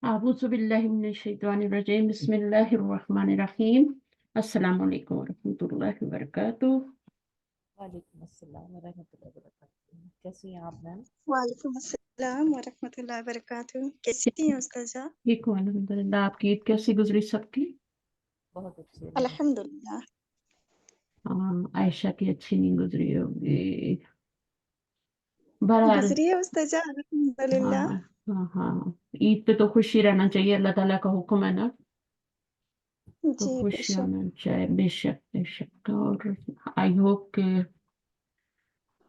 अऊज़ु बिल्लाहि मिनश्शैतानिर्रजीम बिस्मिल्लाहिर्रहमानिर्रहीम अस्सलामु अलैकुम वरहमतुल्लाहि वबरकातुहू। वालेकुम अस्सलाम वरहमतुल्लाहि वबरकातुहू। कैसी हैं आप मैम? वालेकुम अस्सलाम वरहमतुल्लाहि वबरकातुहू। कैसी हैं उस्ताजा? ठीक हूँ अल्हम्दुलिल्लाह। आपकी ईद कैसी गुजरी सबकी? बहुत अच्छी है। अल्हम्दुलिल्लाह। आयशा की अच्छी नहीं गुजरी होगी। बहरहाल गुजरी है उस्ताजा, अल्हम्दुलिल्लाह। हाँ हाँ, ईद पे तो खुशी रहना चाहिए, अल्लाह ताला का हुक्म है ना, तो जी खुश बेशक। होना चाहिए। बेशक बेशक। और आई होप कि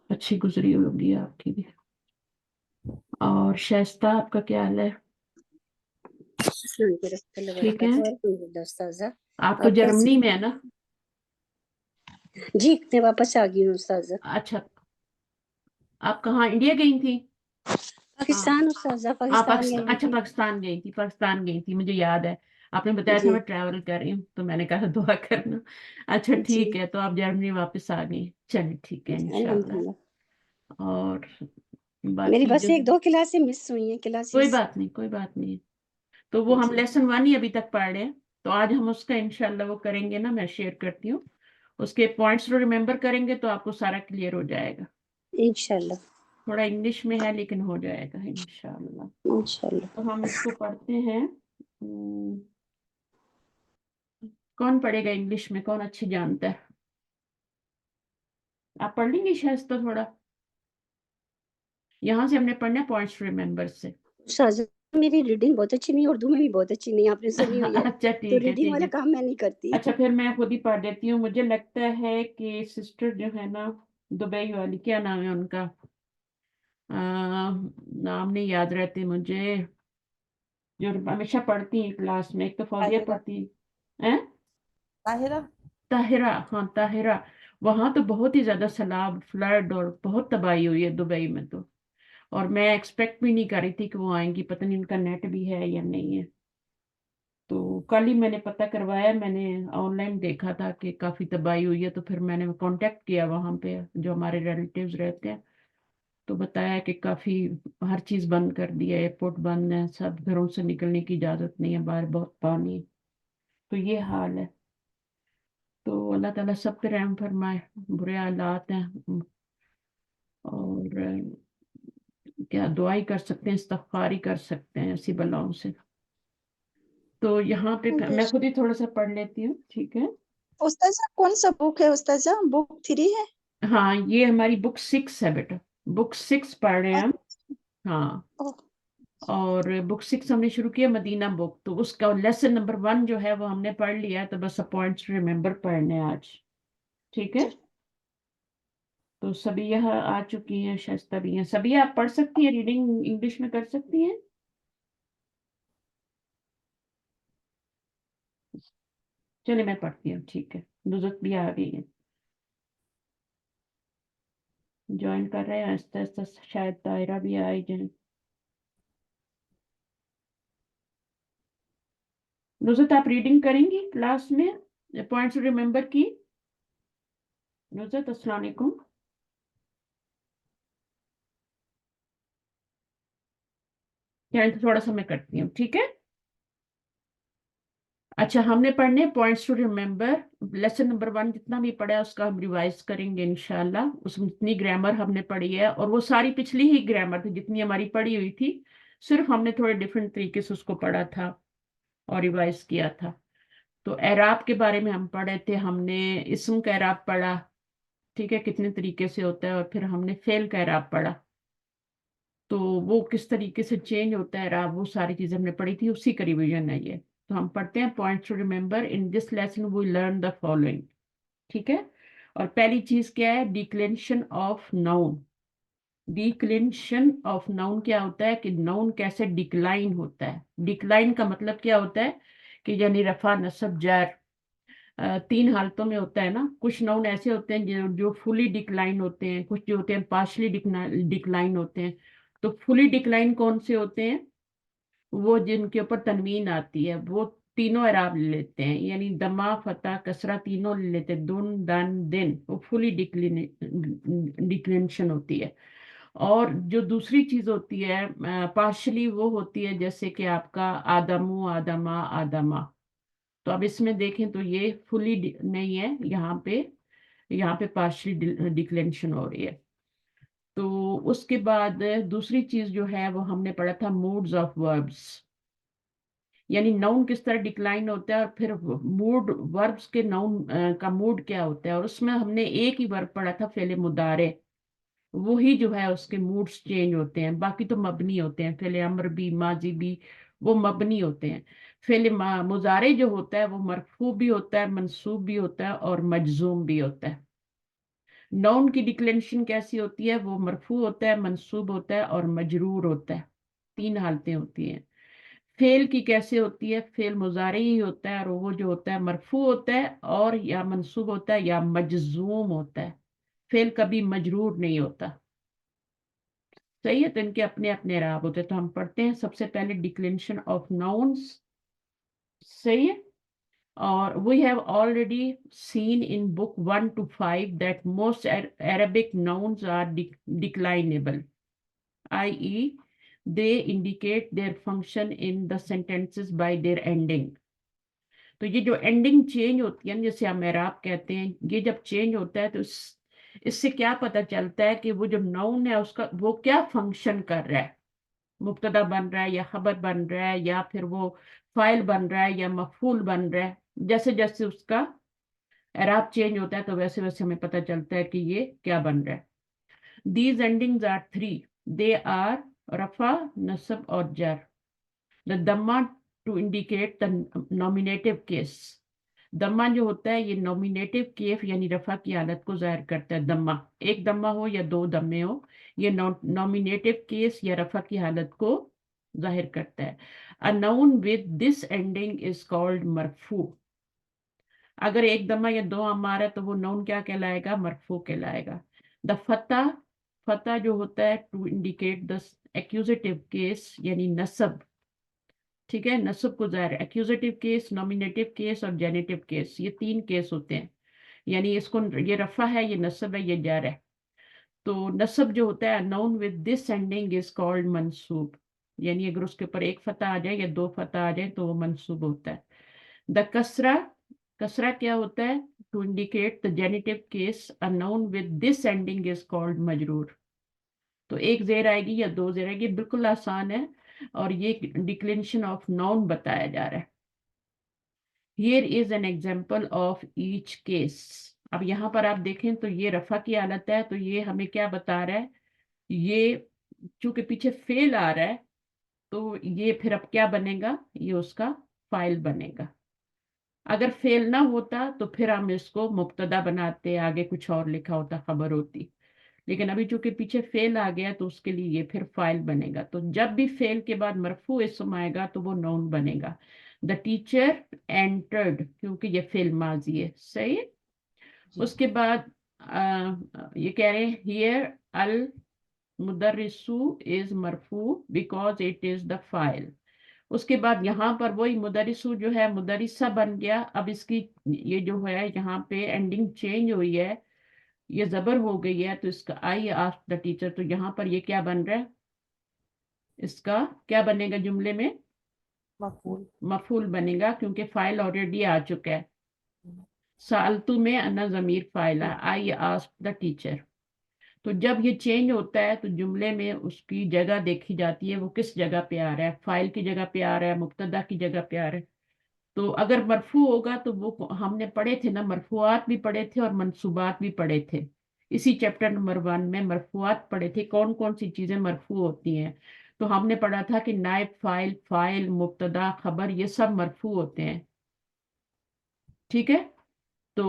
अच्छी गुजरी होगी आपकी भी। और शाइस्ता, आपका क्या हाल है? ठीक है। उस्ताजा आप तो जर्मनी में है ना? जी, मैं वापस आ गई हूँ उस्ताजा। अच्छा, आप कहाँ, इंडिया गई थी? पाकिस्तान उस्ताजा, पाकिस्तान गई अच्छा, थी। पाकिस्तान गई थी, मुझे याद है। आपने बताया था जी मैं ट्रैवल कर रही हूँ, तो मैंने कहा दुआ करना। अच्छा जी ठीक है, तो आप जर्मनी वापस आ गई। चलिए ठीक है इंशाल्लाह। अल्हम्दुलिल्लाह। और मेरी बाकी बस जो, एक दो क्लासें मिस हुई हैं, कोई क्लासेस। बात नहीं, कोई बात नहीं। तो वो हम जी लेसन 1 ही अभी तक पढ़ रहे हैं, तो आज हम उसका इंशाल्लाह वो करेंगे ना, मैं शेयर करती हूँ। उसके पॉइंट्स जो रिमेम्बर करेंगे तो आपको सारा क्लियर हो जाएगा। इंशाल्लाह थोड़ा इंग्लिश में है लेकिन हो जाएगा इंशाल्लाह। इंशाल्लाह। तो हम इसको पढ़ते हैं। कौन पढ़ेगा इंग्लिश में, कौन अच्छी जानता है? आप पढ़ लेंगे शायद तो थोड़ा। यहाँ से हमने पढ़ना पॉइंट्स रिमेम्बर से। उस्ताजा मेरी रीडिंग बहुत अच्छी नहीं है, उर्दू में भी बहुत अच्छी नहीं है, आपने सुनी हुई है। अच्छा तो ठीक है, रीडिंग ठीक वाला है। काम मैं नहीं करती। अच्छा फिर मैं खुद ही पढ़ देती हूँ। मुझे लगता है कि सिस्टर जो है ना, दुबई वाली, क्या नाम है उनका? नाम नहीं याद रहते मुझे, जो हमेशा पढ़ती है क्लास में। एक तो फौजिया ताहिरा। पढ़ती है। ताहिरा। ताहिरा, हाँ ताहिरा। वहां तो बहुत ही ज्यादा सैलाब, फ्लड और बहुत तबाही हुई है दुबई में तो। और मैं एक्सपेक्ट भी नहीं कर रही थी कि वो आएंगी, पता नहीं उनका नेट भी है या नहीं है। तो कल ही मैंने पता करवाया, मैंने ऑनलाइन देखा था कि काफी तबाही हुई है, तो फिर मैंने कांटेक्ट किया वहां पे जो हमारे रिलेटिव्स रहते हैं। तो बताया कि काफी हर चीज बंद कर दी है, एयरपोर्ट बंद है, सब घरों से निकलने की इजाजत नहीं है, बाहर बहुत पानी है। तो ये हाल है। तो अल्लाह ताला सब पे रहम फरमाए। बुरे हालात हैं। और क्या दुआ ही कर सकते हैं, इस्तगफार ही कर सकते हैं ऐसी बलाओं से। तो यहाँ पे मैं खुद बेशक। ही थोड़ा सा पढ़ लेती हूँ, ठीक है? उस्ताजा कौन सा बुक है उस्ताजा? बुक 3 है? हाँ, ये हमारी बुक 6 है बेटा। बुक 6 पढ़ रहे हैं हम। हाँ। ओह, और बुक 6 हमने शुरू किया, मदीना बुक, तो उसका लेसन नंबर 1 जो है वो हमने पढ़ लिया है, तो बस पॉइंट्स रिमेम्बर पढ़ने हैं आज। ठीक है। तो सभी यहाँ आ चुकी हैं, शायद भी हैं सभी। आप पढ़ सकती हैं, रीडिंग इंग्लिश में कर सकती हैं। चलिए मैं पढ़ती हूँ, ठीक है। नुज़त भी आ गई है, ज्वाइन कर रहे हैं आहिस्ता आहिस्ता, शायद दायरा भी आ ही जाए। नुज़त आप रीडिंग करेंगी क्लास में पॉइंट्स रिमेम्बर की? नुज़त अस्सलाम वालेकुम। थोड़ा सा मैं करती हूँ, ठीक है। अच्छा, हमने पढ़ने points to remember. Lesson number 1 जितना भी पढ़ा है उसका हम रिवाइज करेंगे इंशाल्लाह। उसमें जितनी ग्रामर हमने पढ़ी है, और वो सारी पिछली ही ग्रामर थी जितनी हमारी पढ़ी हुई थी, सिर्फ हमने थोड़े डिफरेंट तरीके से उसको पढ़ा था और रिवाइज किया था। तो एराब के बारे में हम पढ़े थे, हमने इस्म का एराब पढ़ा, ठीक है, कितने तरीके से होता है। और फिर हमने फेल का एराब पढ़ा, तो वो किस तरीके से चेंज होता है एराब, वो सारी चीजें हमने पढ़ी थी, उसी का रिवीजन है ये। तो हम पढ़ते हैं points to remember. In this lesson we learn the following, ठीक है। और पहली चीज क्या है? Declension of noun. Declension of noun क्या होता है कि नाउन कैसे डिक्लाइन होता है। डिक्लाइन का मतलब क्या होता है कि यानी रफा नसब जर, 3 हालतों में होता है ना। कुछ नाउन ऐसे होते हैं जो फुली डिक्लाइन होते हैं, कुछ जो होते हैं पार्शली डिक्लाइन होते हैं। तो फुली डिक्लाइन कौन से होते हैं? वो जिनके ऊपर तनवीन आती है, वो तीनों एराब ले लेते हैं, यानी दमा फता कसरा तीनों ले लेते हैं, दुन दन दिन, वो फुली डिक्लेनेशन होती है। اور جو دوسری چیز ہوتی ہے پارشلی وہ ہوتی ہے جیسے کہ آپ کا آدمو آدما آدما. تو اب اس میں دیکھیں تو یہ فلی نہیں ہے یہاں پہ پارشلی ڈکلینشن ہو رہی ہے. تو اس کے بعد دوسری چیز جو ہے وہ ہم نے پڑھا تھا موڈز آف وربس، یعنی ناؤن کس طرح ڈکلائن ہوتا ہے اور پھر موڈ وربس کے ناؤن کا موڈ کیا ہوتا ہے. اور اس میں ہم نے ایک ہی ورب پڑھا تھا فعل مضارع، وہی جو ہے اس کے موڈز چینج ہوتے ہیں، باقی تو مبنی ہوتے ہیں. فعل امر بھی ماضی بھی وہ مبنی ہوتے ہیں. فعل مضارع جو ہوتا ہے وہ مرفوع بھی ہوتا ہے، منصوب بھی ہوتا ہے اور مجزوم بھی ہوتا ہے. نون کی ڈکلینشن کیسی ہوتی ہے؟ وہ مرفوع ہوتا ہے، منصوب ہوتا ہے اور مجرور ہوتا ہے. 3 حالتیں ہوتی ہیں. فعل کی کیسے ہوتی ہے؟ فعل مضارع ہی ہوتا ہے اور وہ جو ہوتا ہے مرفوع ہوتا ہے اور یا منصوب ہوتا ہے یا مجزوم ہوتا ہے. فعل کبھی مجرور نہیں ہوتا. صحیح ہے؟ تو ان کے اپنے اپنے اعراب ہوتے ہیں. تو ہم پڑھتے ہیں سب سے پہلے ڈکلینشن آف ناؤنس. صحیح ہے. اور we have already seen in book 1 to 5 that most Arabic nouns are declinable, i.e. they indicate their function in the sentences by their ending. تو یہ جو اینڈنگ چینج ہوتی ہے جیسے ہم اعراب کہتے ہیں، یہ جب چینج ہوتا ہے تو اس سے کیا پتا چلتا ہے کہ وہ جو ناؤن ہے اس کا وہ کیا فنکشن کر رہا ہے. مبتدا بن رہا ہے یا خبر بن رہا ہے یا پھر وہ فائل بن رہا ہے یا مفعول بن رہا ہے. جیسے جیسے اس کا اعراب چینج ہوتا ہے تو ویسے ویسے ہمیں پتہ چلتا ہے کہ یہ کیا بن رہا ہے. These endings are 3. They are رفع، نصب اور جر. The dhamma to indicate the nominative case. دمہ جو ہوتا ہے یہ نومینیٹو کیف یعنی رفع کی حالت کو ظاہر کرتا ہے. دمہ ایک دمہ ہو یا 2 دمے ہو، یہ نومینیٹو کیس یا رفع کی حالت کو ظاہر کرتا ہے. A noun with this ending is called مرفوع. اگر ایک دمہ یا 2 ہمارا ہے تو وہ نون کیا کہلائے گا؟ مرفوع کہلائے گا. The فتح جو ہوتا ہے to indicate the accusative case یعنی نصب. ٹھیک ہے، نصب کو ظاہر ایکوزیٹو کیس، نومینیٹو کیس اور جینیٹو کیس، یہ 3 کیس ہوتے ہیں. یعنی اس کو یہ رفع ہے، یہ نصب ہے، یہ جر ہے. تو نصب جو ہوتا ہے نون with this ending is called منصوب، یعنی اگر اس کے اوپر ایک فتح آ جائے یا 2 فتح آ جائے تو وہ منصوب ہوتا ہے. the کسرہ کیا ہوتا ہے؟ to indicate the genitive case a noun with this ending is called مجرور. تو ایک زیر آئے گی یا 2 زیر آئے گی، بالکل آسان ہے اور یہ ڈکلینشن آف ناؤن بتایا جا رہا ہے. Here is an example of each case. اب یہاں پر آپ دیکھیں تو یہ رفع کی حالت ہے تو یہ ہمیں کیا بتا رہا ہے؟ یہ چونکہ پیچھے فعل آ رہا ہے تو یہ پھر اب کیا بنے گا؟ یہ اس کا فاعل بنے گا. اگر فعل نہ ہوتا تو پھر ہم اس کو مبتدا بناتے، آگے کچھ اور لکھا ہوتا، خبر ہوتی. لیکن ابھی چونکہ پیچھے فعل آ گیا تو اس کے لیے یہ پھر فاعل بنے گا. تو جب بھی فعل کے بعد مرفوع اسم آئے گا تو وہ نون بنے گا. The teacher entered کیونکہ یہ فعل ماضی ہے. صحیح. اس کے بعد یہ کہہ رہے ہیں here المدرسو is مرفوع because it is the file. اس کے بعد یہاں پر وہی مدرسو جو ہے مدرسہ بن گیا. اب اس کی یہ جو ہے یہاں پہ اینڈنگ چینج ہوئی ہے، یہ زبر ہو گئی ہے تو اس کا آئی آسک دا ٹیچر. تو یہاں پر یہ کیا بن رہا ہے؟ اس کا کیا بنے گا جملے میں؟ مفعول بنے گا کیونکہ فائل آلریڈی آ چکا ہے. سالتو میں انا ضمیر فائل ہے، آئی آسک دا ٹیچر. تو جب یہ چینج ہوتا ہے تو جملے میں اس کی جگہ دیکھی جاتی ہے، وہ کس جگہ پہ آ رہا ہے، فائل کی جگہ پہ آ رہا ہے، مبتدا کی جگہ پہ آ رہا ہے. تو اگر مرفوع ہوگا تو وہ ہم نے پڑھے تھے نا، مرفوعات بھی پڑھے تھے اور منصوبات بھی پڑھے تھے. اسی چیپٹر نمبر 1 میں مرفوعات پڑھے تھے، کون کون سی چیزیں مرفوع ہوتی ہیں. تو ہم نے پڑھا تھا کہ نائب فاعل مبتدا خبر یہ سب مرفوع ہوتے ہیں. ٹھیک ہے. تو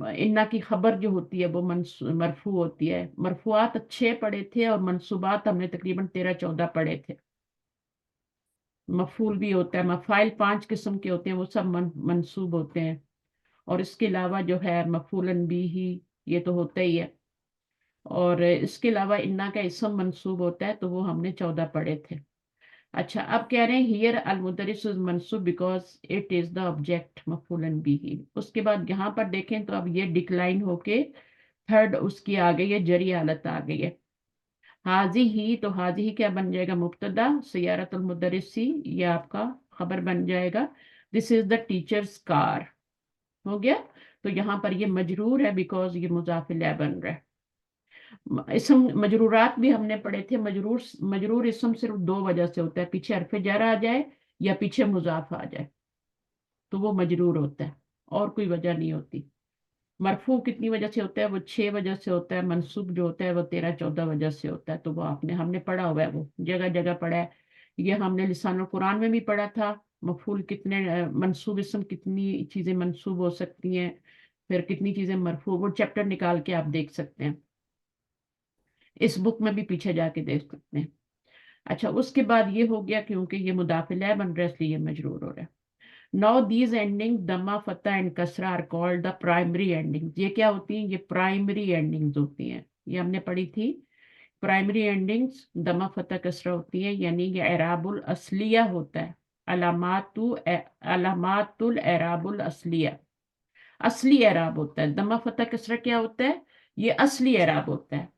انا کی خبر جو ہوتی ہے وہ مرفوع ہوتی ہے. مرفوعات 6 پڑھے تھے اور منصوبات ہم نے تقریباً 13-14 پڑھے تھے. مفعول بھی ہوتا ہے، مفاعل 5 قسم کے ہوتے ہیں، وہ سب منصوب ہوتے ہیں. اور اس کے علاوہ جو ہے مفعولن بھی ہی یہ تو ہوتا ہی ہے. اور اس کے علاوہ انا کا اسم منصوب ہوتا ہے تو وہ ہم نے 14 پڑھے تھے. اچھا اب کہہ رہے ہیں ہیئر المدرس از منصوب because it is the object مفعولن بھی ہی. اس کے بعد یہاں پر دیکھیں تو اب یہ ڈکلائن ہو کے 3rd اس کی آ گئی ہے، جری حالت آ گئی ہے. हाजी ही, तो हाजी ही क्या बन जाएगा, मुब्तदा, सयारतुल मुदर्रिसी ये आपका खबर बन जाएगा, this is the teachers car, हो गया। तो यहाँ पर ये मजरूर है बिकॉज ये मुजाफ इलैह बन रहा है। इसम मजरूरात भी हमने पढ़े थे, मजरूर मजरूर इसम सिर्फ दो वजह से होता है, पीछे हरफ जर आ जाए या पीछे मुजाफ आ जाए तो वो मजरूर होता है, और कोई वजह नहीं होती। मरफू कितनी वजह से होता है, वो 6 वजह से होता है। मंसूब जो होता है वो 13-14 वजह से होता है। तो वो हमने पढ़ा हुआ है, वो जगह जगह पढ़ा है। ये हमने लिसानुल कुरान में भी पढ़ा था, मफूल कितने मंसूब इसम कितनी चीजें मंसूब हो सकती हैं, फिर कितनी चीजें मरफू, वो चैप्टर निकाल के आप देख सकते हैं, इस बुक में भी पीछे जाके देख सकते हैं। अच्छा, उसके बाद ये हो गया, क्योंकि ये मुदाफ इलैह बन रहा है इसलिए ये मजरूर हो रहा है। Now these endings दम्मा फतह एंड कसरा are called the primary endings. ये क्या होती हैं, ये प्राइमरी एंडिंग्स होती हैं, ये हमने पढ़ी थी। प्राइमरी एंडिंग्स दम्मा फतह कसरा होती है, यानी ये एराबुल असलिया होता है, अलामातुल एराबुल असलिया, असली एराब होता है। दम्मा फतह कसरा क्या होता है, ये असली एराब होता है।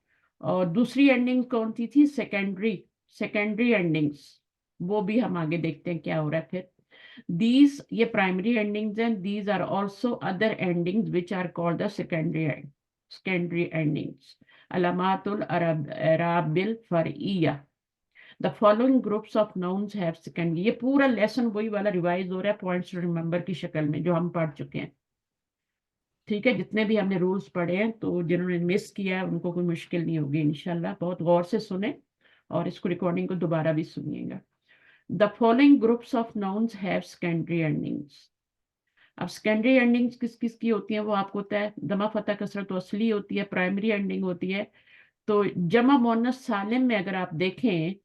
और दूसरी एंडिंग कौन सी थी, सेकेंडरी एंडिंग्स, वो भी हम आगे देखते हैं क्या हो रहा है फिर। These ये primary endings and these are also other endings which are called the secondary endings. Alamatul Arabil Far'iyya. The following groups of nouns have secondary. ये पूरा लेसन वही वाला रिवाइज हो रहा है पॉइंट्स टू रिमेंबर की शक्ल में जो हम पढ़ चुके हैं, ठीक है। जितने भी हमने रूल्स पढ़े हैं, तो जिन्होंने मिस किया है उनको कोई मुश्किल नहीं होगी इंशाल्लाह। बहुत गौर से सुने और इसको रिकॉर्डिंग को दोबारा भी सुनिएगा। The following groups of nouns have secondary endings. अब सेकेंडरी एंडिंग्स किस किस की होती हैं वो आपको होता है, दमा फतह कसरत तो असली होती है, प्राइमरी एंडिंग होती है। तो जमा मुअन्नस सालिम में अगर आप देखें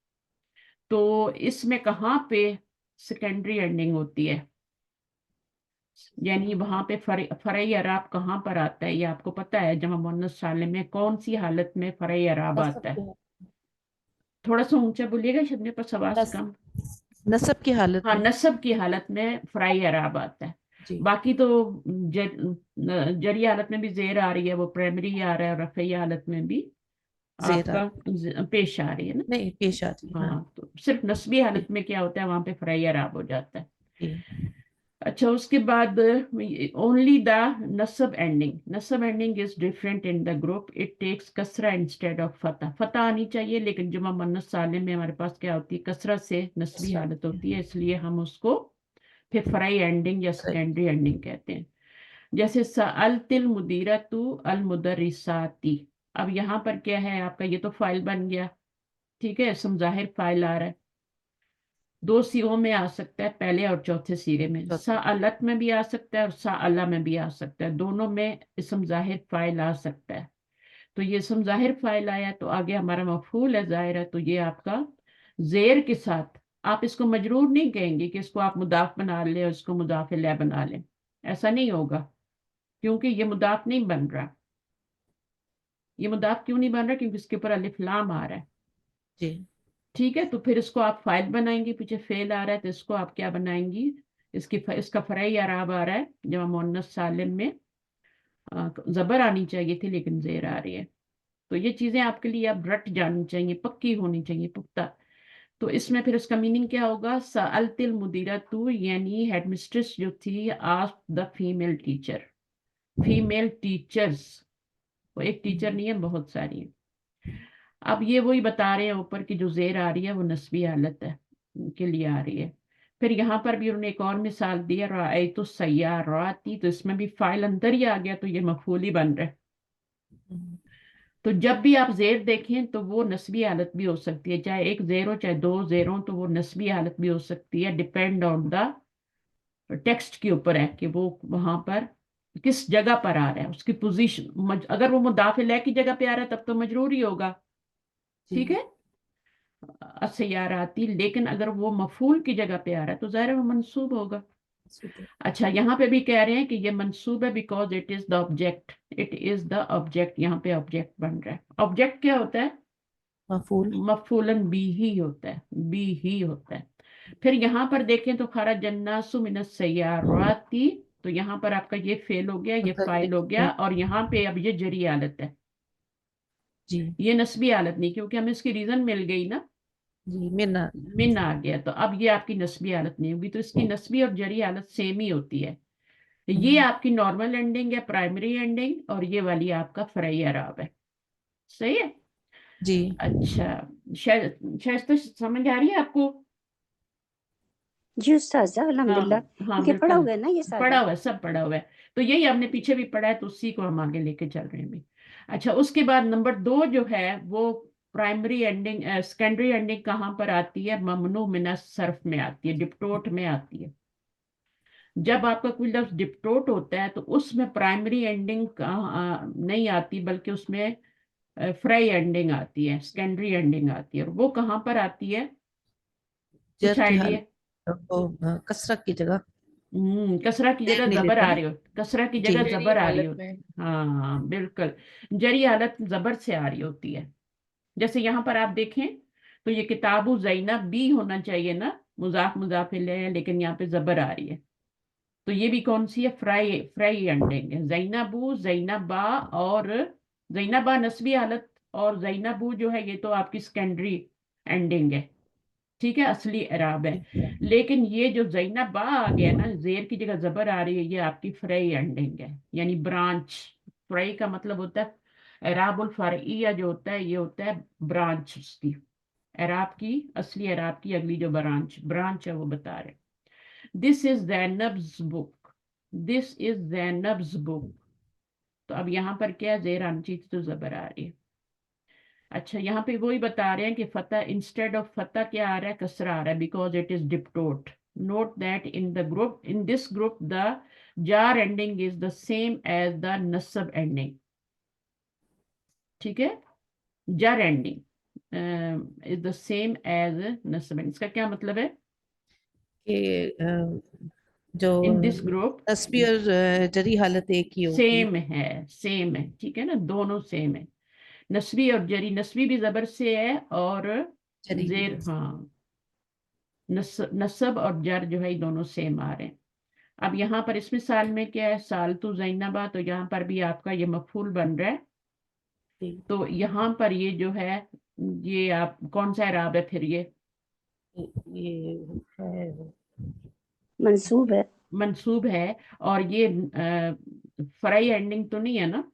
तो इसमें कहाँ पे सेकेंडरी एंडिंग होती है, यानी वहां पे फरई अराब कहाँ पर आता है, ये आपको पता है। जमा मुअन्नस सालिम में कौन सी हालत में फरई अराब आता है, थोड़ा सा ऊंचा बोलिएगा, शायद मेरे पास आवाज कम। नसब की हालत हाँ, में, नसब की हालत में फराई अराब आता है। जी। बाकी तो जरी हालत में भी जेर आ रही है, वो प्राइमरी आ रहा है, और रफई हालत में भी जेर आपका पेश आ रही है ना। नहीं पेश आती है, हाँ हाँ, तो सिर्फ नस्बी हालत में क्या होता है, वहां पे फराई अराब हो जाता है। जी। अच्छा, उसके बाद ओनली द नसब ending is different in the group, it takes कसरा इंस्टेड ऑफ फतह। फतह आनी चाहिए, लेकिन जुमा मुअन्नस सालिम में हमारे पास क्या होती है, कसरा से नस्बी हालत होती है, इसलिए हम उसको फिर फराई एंडिंग या सेकेंडरी एंडिंग कहते हैं। जैसे सअलतिल मुदीरतु अल मुदर्रिसाती, अब यहाँ पर क्या है आपका, ये तो फाइल बन गया, ठीक है, इसम ज़ाहिर फाइल आ रहा है, दो सीगों में आ सकता है, पहले और चौथे सीगे में। सअलत में भी आ सकता है और सअला में भी आ सकता है, दोनों में इसम ज़ाहिर फाइल आ सकता है। तो ये इसम ज़ाहिर फाइल आया तो आगे हमारा मफूल है ज़ाहिर है, तो ये आपका जेर के साथ, आप इसको मजरूर नहीं कहेंगे कि इसको आप मुदाफ बना लें और इसको मुदाफ इलैह बना लें, ऐसा नहीं होगा, क्योंकि ये मुदाफ नहीं बन रहा। ये मुदाफ क्यों नहीं बन रहा, क्योंकि इसके ऊपर अलिफ लाम आ रहा है, जी। ठीक है। तो फिर इसको आप फाइल बनाएंगे, पीछे फेल आ रहा है तो इसको आप क्या बनाएंगी, इसका फराई अराब आ रहा है, जब मुअन्नस सालिम में जबर आनी चाहिए थी लेकिन जेर आ रही है। तो ये चीजें आपके लिए आप रट जानी चाहिए, पक्की होनी चाहिए, पुख्ता। तो इसमें फिर उसका मीनिंग क्या होगा, सअलतिल मुदीरतु, यानी हेडमिस्ट्रेस जो थी, asked the female teacher, female teachers, वो एक टीचर नहीं है, बहुत सारी है। अब ये वही बता रहे हैं ऊपर की जो जेर आ रही है वो नस्बी हालत है के लिए आ रही है। फिर यहाँ पर भी उन्होंने एक और मिसाल दी है, रायतु सय्याराती, तो इसमें भी फाइल अंदर ही आ गया, तो ये मफूल ही बन रहा है। तो जब भी आप जेर देखें तो वो नस्बी हालत भी हो सकती है, चाहे एक जेर हो चाहे दो जेर हो, तो वो नस्बी हालत भी हो सकती है, डिपेंड ऑन द टेक्स्ट के ऊपर है कि वो वहां पर किस जगह पर आ रहा है, उसकी पोजीशन। अगर वो मुदाफ इलैह की जगह पे आ रहा है तब तो मजरूर ही होगा, ठीक है, असयाराती। लेकिन अगर वो मफूल की जगह पे आ रहा है तो ज़ाहिर है वो मंसूब होगा। अच्छा, यहाँ पे भी कह रहे हैं कि ये मंसूब है because it is the object, it is the object, यहाँ पे ऑब्जेक्ट बन रहा है। ऑब्जेक्ट क्या होता है, मफूल, मफूलन बी ही होता है, बी ही होता है। फिर यहाँ पर देखें तो खरज अन्नासु मिनस सय्याराती, तो यहाँ पर आपका ये फेल हो गया, ये फाइल हो गया, और यहाँ पे अब ये जरी हालत है, जी ये नस्बी हालत नहीं, क्योंकि हमें इसकी रीजन मिल गई ना, जी मिना मिन आ गया, तो अब ये आपकी नस्बी हालत नहीं होगी, तो इसकी नस्बी और जरी हालत सेम ही होती है। ये आपकी नॉर्मल एंडिंग है, प्राइमरी एंडिंग, और ये वाली आपका फ्राई अराब है। सही है। जी अच्छा, शायद तो समझ आ रही है आपको? जी उस्ताजा, हाँ अल्हम्दुलिल्लाह। हाँ ये पढ़ा बिल्कुल, हुआ है ना ये पढ़ा सारा? हुआ है, सब पढ़ा हुआ है। तो यही हमने पीछे भी पढ़ा है, तो उसी को हम आगे लेके चल रहे हैं भी। अच्छा, उसके बाद नंबर 2 जो है वो प्राइमरी एंडिंग, सेकेंडरी एंडिंग कहाँ पर आती है? ममनू मिना सर्फ में आती है, डिप्टोट में आती है। जब आपका कोई लफ्ज डिप्टोट होता है तो उसमें प्राइमरी एंडिंग नहीं आती, बल्कि उसमें फ्राई एंडिंग आती है, सेकेंडरी एंडिंग आती है। और वो कहाँ पर आती है? कुछ जर की आइडिया? हालत वो कसरत की जगह कसरा की देर जगह नहीं जबर लेते आ ना। रही हो, कसरा की जी जगह जरी जबर आ रही हो। हालत में। हाँ बिल्कुल, जरी हालत जबर से आ रही होती है। जैसे यहाँ पर आप देखें तो ये किताबु ज़ैनब बी होना चाहिए ना, मुजाफ मुजाफिल है, लेकिन यहाँ पे जबर आ रही है। तो ये भी कौन सी है? फ्राई, फ्राई एंडिंग है। ज़ैनबू, ज़ैनबा, और ज़ैनबा नस्बी हालत, और ज़ैनबू जो है ये तो आपकी सेकेंडरी एंडिंग है। ठीक है, असली एराब है। लेकिन ये जो ज़ैनबा आ गया ना, जेर की जगह जबर आ रही है, ये आपकी फ्राई एंडिंग है, यानी ब्रांच। फ्राई का मतलब होता है एराबुल फरइया, जो होता है ये होता है ब्रांच उसकी, एराब की, असली एराब की अगली जो ब्रांच ब्रांच है वो बता रहे। This is Zainab's book, this is Zainab's book. तो अब यहाँ पर क्या है? जेर आनी चाहिए तो जबर आ रही है। अच्छा, यहाँ पे वही बता रहे हैं कि फतह, इंस्टेड ऑफ फतह क्या आ रहा है? कसरा आ रहा है, because it is diptote. Note that in the group, in this group the जार ending is the same as the नस्ब एंडिंग। ठीक है, जार ending is the same as नस्ब एंडिंग। इसका क्या मतलब है? कि जो इन दिस ग्रुप तस्बी और जरी हालत एक ही होगी। सेम है, सेम है, ठीक है ना, दोनों सेम है। नस्बी और जरी, नस्बी भी जबर से है, और जरी भी जेर, हाँ, नसब और जर जो है ये दोनों सेम आ रहे हैं। अब यहाँ पर इस मिसाल में क्या है? साल तो जैनबा, तो यहाँ पर भी आपका ये मफूल बन रहा है। जी। तो यहाँ पर ये जो है, ये आप कौन सा इराब है फिर? ये ये है मंसूब है। मंसूब है, और ये फ्राई एंडिंग तो नहीं है ना?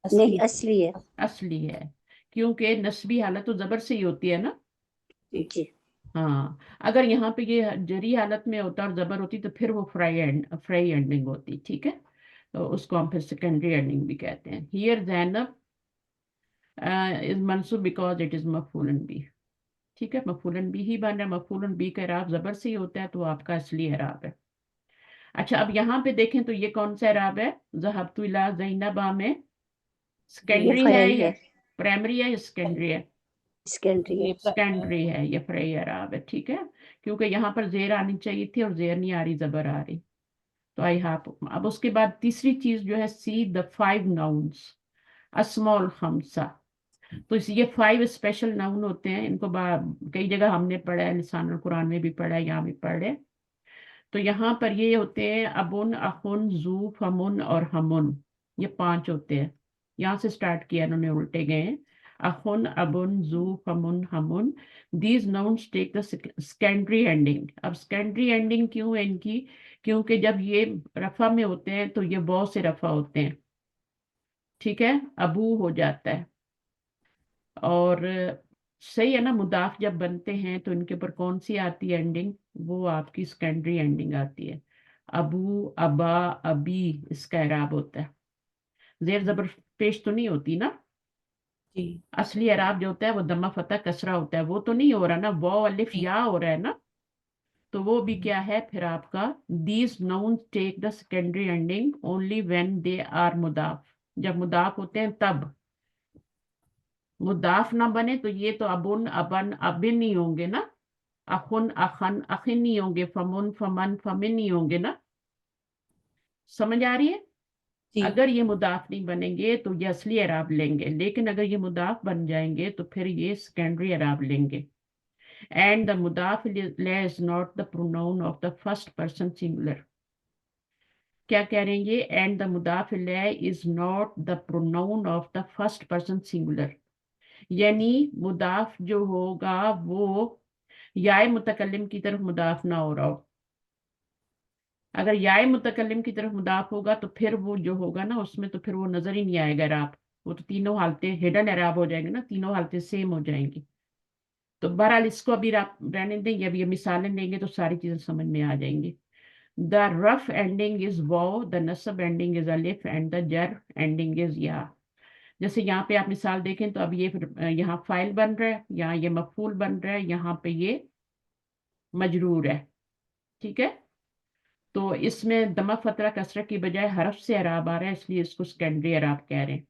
नहीं, असली। असली है। असली है, क्योंकि नस्बी हालत तो जबर से ही होती है ना। जी। हाँ, अगर यहाँ पे ये जरी हालत में होता और जबर होती तो फिर वो फ्राई एंडिंग होती। ठीक है, तो उसको हम फिर सेकेंडरी एंडिंग भी कहते हैं। हियर जैनब इज मंसूब बिकॉज इट इज मफूलन बी। ठीक है, मफूलन बी ही बन रहा है, मफूलन बी का इराब जबर से ही होता है, तो आपका असली इराब है। अच्छा, अब यहाँ पे देखें तो ये कौन सा इराब है? ज़हबतु इला ज़ैनबा में ये सेकेंडरी है फ्राई या है, प्राइमरी है या सेकेंडरी है? सेकेंडरी है। ये सेकेंडरी है, ये फ्राई इराब है। ठीक है, क्योंकि यहाँ पर जेर आनी चाहिए थी और जेर नहीं आ रही, जबर आ रही। तो आई हाफ। अब उसके बाद तीसरी चीज जो है, सी द 5 नाउन्स अस्माउल खमसा। तो ये 5 स्पेशल नाउन होते हैं, इनको कई जगह हमने पढ़ा है, लिसानुल कुरान में भी पढ़ा है, यहाँ भी पढ़े। तो यहाँ पर ये होते हैं अबुन, अखुन, जू, फमुन और हमुन। ये 5 होते हैं। यहाँ से स्टार्ट किया इन्होंने, उल्टे गए हैं। अखुन, अबुन, जू, फमुन, हमुन। These nouns take the secondary ending. अब सेकेंडरी एंडिंग क्यों है इनकी? क्योंकि जब ये रफा में होते हैं तो ये बहुत से रफा होते हैं। ठीक है, अबू हो जाता है। और सही है ना, मुदाफ जब बनते हैं तो इनके ऊपर कौन सी आती है एंडिंग? वो आपकी सेकेंडरी एंडिंग आती है। अबू, अबा, अबी, इसका इराब होता है। जेर जबर पेश तो नहीं होती ना। जी असली इराब जो होता है वो दम्मा फतह कसरा होता है, वो तो नहीं हो रहा ना, वो अलिफ नहीं। या हो रहा है ना। तो वो भी क्या है फिर आपका? These noun take the secondary ending only when they are मुदाफ। जब मुदाफ होते हैं तब। मुदाफ ना बने तो ये तो अबुन, अबन, अबिन नहीं होंगे ना। अखुन, अखन, अखिन नहीं होंगे, फमुन, फमन, फमिन नहीं होंगे ना। समझ आ रही है? जी अगर ये मुदाफ नहीं बनेंगे तो ये असली एराब लेंगे, लेकिन अगर ये मुदाफ बन जाएंगे तो फिर ये सेकेंडरी एराब लेंगे। एंड द मुदाफ is not the pronoun of the first person singular. क्या कह रहे हैं ये? एंड द मुदाफ is not the pronoun of the first person singular. یعنی مضاف جو ہوگا وہ یائے متکلم کی طرف مضاف نہ ہو رہا ہو. اگر یائے متکلم کی طرف مضاف ہوگا تو پھر وہ جو ہوگا نا اس میں تو پھر وہ نظر ہی نہیں آئے گا اعراب. وہ تو تینوں حالتیں ہڈن اعراب ہو جائیں گے نا, تینوں حالتیں سیم ہو جائیں گی. تو بہرحال اس کو ابھی رہنے دیں گے, ابھی یہ مثالیں دیں گے تو ساری چیزیں سمجھ میں آ جائیں گی. The rough ending is wow, the نصب ending is الف and the جر ending is یا. جیسے یہاں پہ آپ مثال دیکھیں تو اب یہ یہاں فائل بن رہا ہے, یہاں یہ مفعول بن رہا ہے, یہاں پہ یہ مجرور ہے. ٹھیک ہے, تو اس میں دمہ فترہ کسرہ کی بجائے حرف سے اعراب آ رہا ہے, اس لیے اس کو سیکنڈری اعراب کہہ رہے ہیں.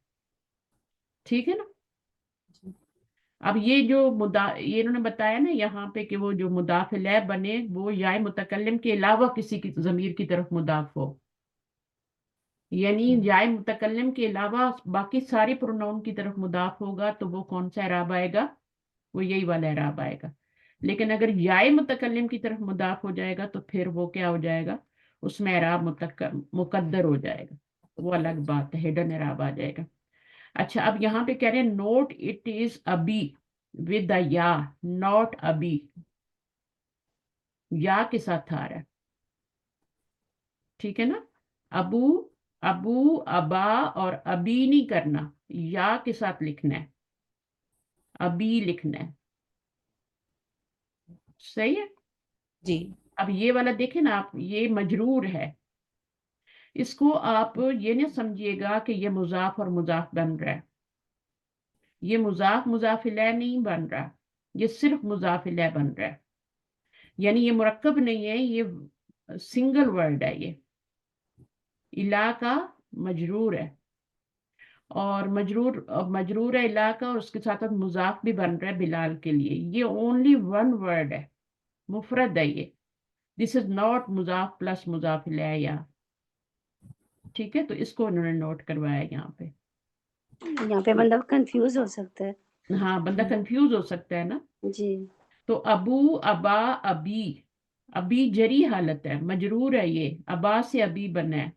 ٹھیک ہے نا. اب یہ جو یہ انہوں نے بتایا نا یہاں پہ کہ وہ جو مضاف الیہ بنے وہ یا متکلم کے علاوہ کسی کی ضمیر کی طرف مضاف ہو. یعنی یا متکلم کے علاوہ باقی ساری پروناؤن کی طرف مضاف ہوگا تو وہ کون سا اعراب آئے گا, وہ یہی والا اعراب آئے گا. لیکن اگر یا متکلم کی طرف مضاف ہو جائے گا تو پھر وہ کیا ہو جائے گا, اس میں اعراب مقدر ہو جائے گا, وہ الگ بات ہے, ہڈن اعراب آ جائے گا. اچھا, اب یہاں پہ کہہ رہے ہیں نوٹ اٹ از ابی ود یا, ناٹ ابی, یا کے ساتھ آ رہا ہے. ٹھیک ہے نا. ابو, ابو, ابا اور ابی نہیں کرنا, یا کے ساتھ لکھنا ہے, ابی لکھنا ہے. صحیح ہے. جی اب یہ والا دیکھیں نا آپ, یہ مجرور ہے. اس کو آپ یہ نہ سمجھیے گا کہ یہ مضاف اور مضاف بن رہا ہے. یہ مضاف مضاف الیہ نہیں بن رہا, یہ صرف مضاف الیہ بن رہا ہے. یعنی یہ مرکب نہیں ہے, یہ سنگل ورڈ ہے. یہ الہ کا مجرور ہے, اور مجرور ہے الہ کا, اور اس کے ساتھ مضاف بھی بن رہا ہے بلال کے لیے. یہ اونلی ون ورڈ ہے, مفرد ہے یہ. دس از ناٹ مضاف پلس مضاف الیہ یا. ٹھیک ہے, تو اس کو انہوں نے نوٹ کروایا یہاں پہ. یہاں پہ بندہ کنفیوز ہو سکتا ہے. ہاں, بندہ کنفیوز ہو سکتا ہے نا. جی. تو ابو, ابا, ابی, ابی جری حالت ہے, مجرور ہے یہ, ابا سے ابی بنا ہے,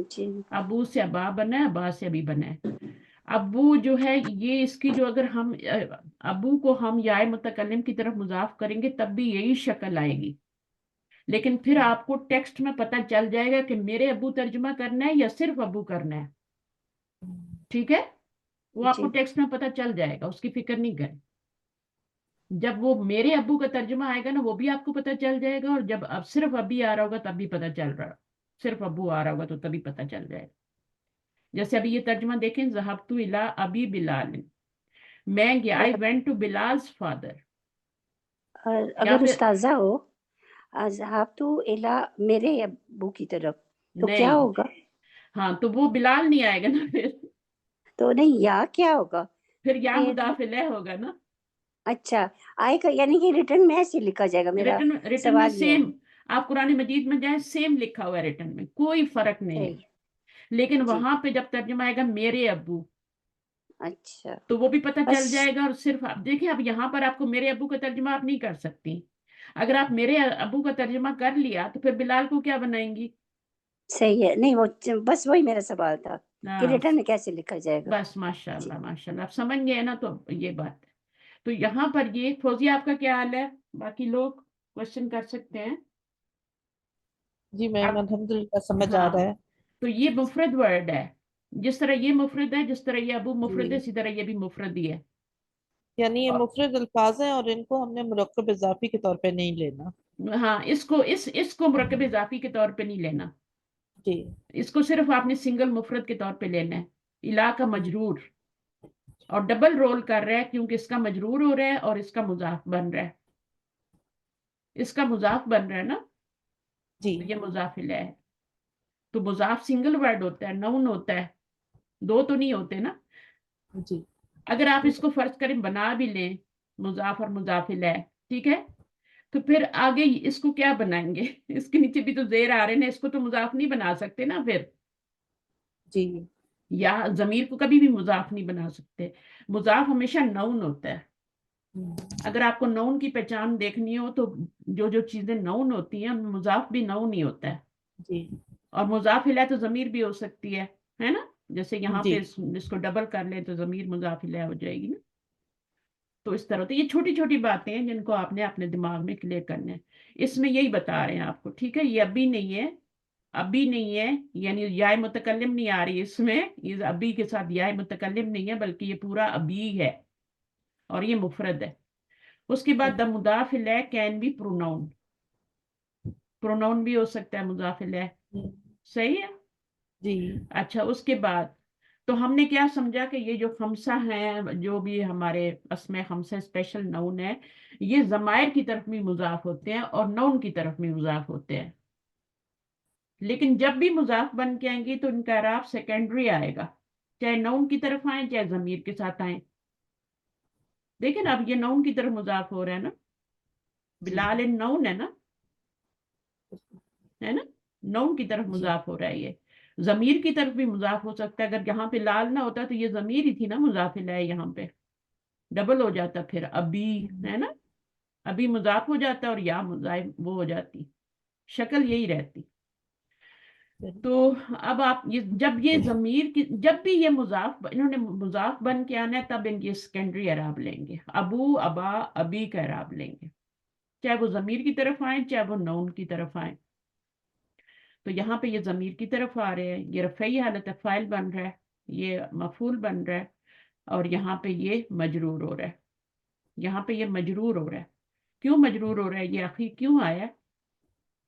جی. ابو سے ابا بنا ہے, ابا سے ابی بنا ہے. ابو جو ہے یہ اس کی جو اگر ہم ابو کو ہم یا متکلم کی طرف مضاف کریں گے تب بھی یہی شکل آئے گی. لیکن پھر آپ کو ٹیکسٹ میں پتہ چل جائے گا کہ میرے ابو ترجمہ کرنا ہے یا صرف ابو کرنا ہے. ٹھیک ہے, وہ آپ کو جی. ٹیکسٹ میں پتہ چل جائے گا, اس کی فکر نہیں کریں. جب وہ میرے ابو کا ترجمہ آئے گا نا وہ بھی آپ کو پتہ چل جائے گا, اور جب اب صرف ابی آ رہا ہوگا تب بھی پتہ چل رہا, صرف ابو آ رہا ہوگا تو تبھی پتہ چل جائے گا. جیسے ابھی یہ ترجمہ دیکھیں, ذهبت الى ابی بلال, میں گیا, I went to بلال's father. اور یا اگر پھر استاذہ ہو ذهبت تو الا میرے ابو کی طرف تو کیا نہیں, ہوگا؟ ہاں تو وہ بلال نہیں آئے گا نا, تو نہیں, یا کیا ہوگا پھر یا پھر؟ مضاف الیہ ہوگا نا. اچھا آئے گا, یعنی کہ ریٹرن میں ایسے لکھا جائے گا. میرا ریٹن میں سوال یہ ہے. سیم, آپ قرآن مجید میں جائیں سیم لکھا ہوا ہے ریٹن میں, کوئی فرق نہیں ہے. صحیح. لیکن جی. وہاں پہ جب ترجمہ آئے گا میرے ابو اچھا تو وہ بھی پتہ بس. چل جائے گا. اور صرف آپ دیکھیں, اب یہاں پر آپ کو میرے ابو کا ترجمہ آپ نہیں کر سکتی. اگر آپ میرے ابو کا ترجمہ کر لیا تو پھر بلال کو کیا بنائیں گی؟ صحیح ہے. نہیں وہ بس وہی میرا سوال تھا کہ ہاں, ریٹرن میں کیسے لکھا جائے گا. بس ماشاء جی. اللہ ماشاء اللہ, آپ سمجھ گئے نا. تو یہ بات ہے. تو یہاں پر یہ فوزیہ آپ کا کیا حال ہے؟ باقی لوگ کوشچن کر سکتے ہیں. جی میم, اب الحمدللہ سمجھ آ ہاں, رہا ہے. تو یہ مفرد ورڈ ہے. جس طرح یہ مفرد ہے, جس طرح یہ ابو مفرد ہے, جی. اسی طرح یہ بھی مفرد ہی ہے. یعنی یہ مفرد الفاظ ہیں اور ان کو ہم نے مرکب اضافی کے طور پہ نہیں لینا. ہاں, اس کو مرکب اضافی کے طور پہ نہیں لینا. جی. اس کو صرف آپ نے سنگل مفرد کے طور پہ لینا ہے. الہ کا مجرور, اور ڈبل رول کر رہا ہے کیونکہ اس کا مجرور ہو رہا ہے اور اس کا مضاف بن رہا ہے. اس کا مضاف بن رہا ہے نا, جی. تو یہ مضاف الیہ ہے. تو مضاف سنگل ورڈ ہوتا ہے, نون ہوتا ہے, دو تو نہیں ہوتے نا. جی. اگر آپ اس کو فرض کریں بنا بھی لیں مضاف اور مضاف الیہ, ٹھیک ہے, تو پھر آگے اس کو کیا بنائیں گے؟ اس کے نیچے بھی تو زیر آ رہے ہیں, اس کو تو مضاف نہیں بنا سکتے نا پھر. جی. یا ضمیر کو کبھی بھی مضاف نہیں بنا سکتے. مضاف ہمیشہ نون ہوتا ہے. اگر آپ کو نون کی پہچان دیکھنی ہو تو جو چیزیں نون ہوتی ہیں ان میں مضاف بھی نون ہی ہوتا ہے. جی. اور مضاف الیہ تو ضمیر بھی ہو سکتی ہے نا. جیسے یہاں جی. پہ اس کو ڈبل کر لیں تو ضمیر مضاف الیہ ہو جائے گی نا. तो इस तरह, तो ये छोटी छोटी बातें हैं जिनको आपने अपने दिमाग में क्लियर करना है। इसमें यही बता रहे हैं आपको, ठीक है। ये अभी नहीं है, अभी नहीं है, यानी याय मुतकल्लिम नहीं आ रही इसमें, ये अभी के साथ याय मुतकल्लिम नहीं है, बल्कि ये पूरा अभी है और ये मुफरद है। उसके बाद द मुदाफ इलैह कैन बी प्रोनाउन, प्रोनाउन भी हो सकता है मुदाफ इलैह, सही है। जी अच्छा, उसके बाद तो हमने क्या समझा कि ये जो खमसा हैं, जो भी हमारे अस्मे खमसा स्पेशल नाउन है, ये ज़मायर की तरफ भी मुजाफ होते हैं और नाउन की तरफ भी मुजाफ होते हैं। लेकिन जब भी मुजाफ बन के आएंगी तो इनका इराब सेकेंडरी आएगा, चाहे नाउन की तरफ आए चाहे ज़मीर के साथ आए। देखिए ना, अब ये नाउन की तरफ मुजाफ हो रहा है ना, बिलाल नाउन है ना, है ना, नाउन की तरफ मुजाफ हो रहा है। ये जमीर की तरफ भी मुजाफ हो सकता है। अगर यहाँ पे लाल ना होता तो ये जमीर ही थी ना, मुजाफ इलैह यहाँ पे डबल हो जाता, फिर अभी, है ना, अभी मुजाफ हो जाता और या मुजाफ वो हो जाती, शक्ल यही रहती। तो अब आप ये, जब ये जमीर की, जब भी ये मुजाफ, इन्होंने मुजाफ बन के आना है, तब इनकी सेकेंडरी एराब लेंगे, अबू, अबा, अबी का एराब लेंगे, चाहे वो जमीर की तरफ आए चाहे वो नौन की तरफ आए। तो यहाँ पे ये जमीर की तरफ आ रहे हैं, ये रफ़ई हालत है, फाइल बन रहा है, ये मफूल बन रहा है, और यहाँ पे ये मजरूर हो रहा है, यहाँ पे ये मजरूर हो रहा है। क्यों मजरूर हो रहा है? ये आखिर क्यों आया है,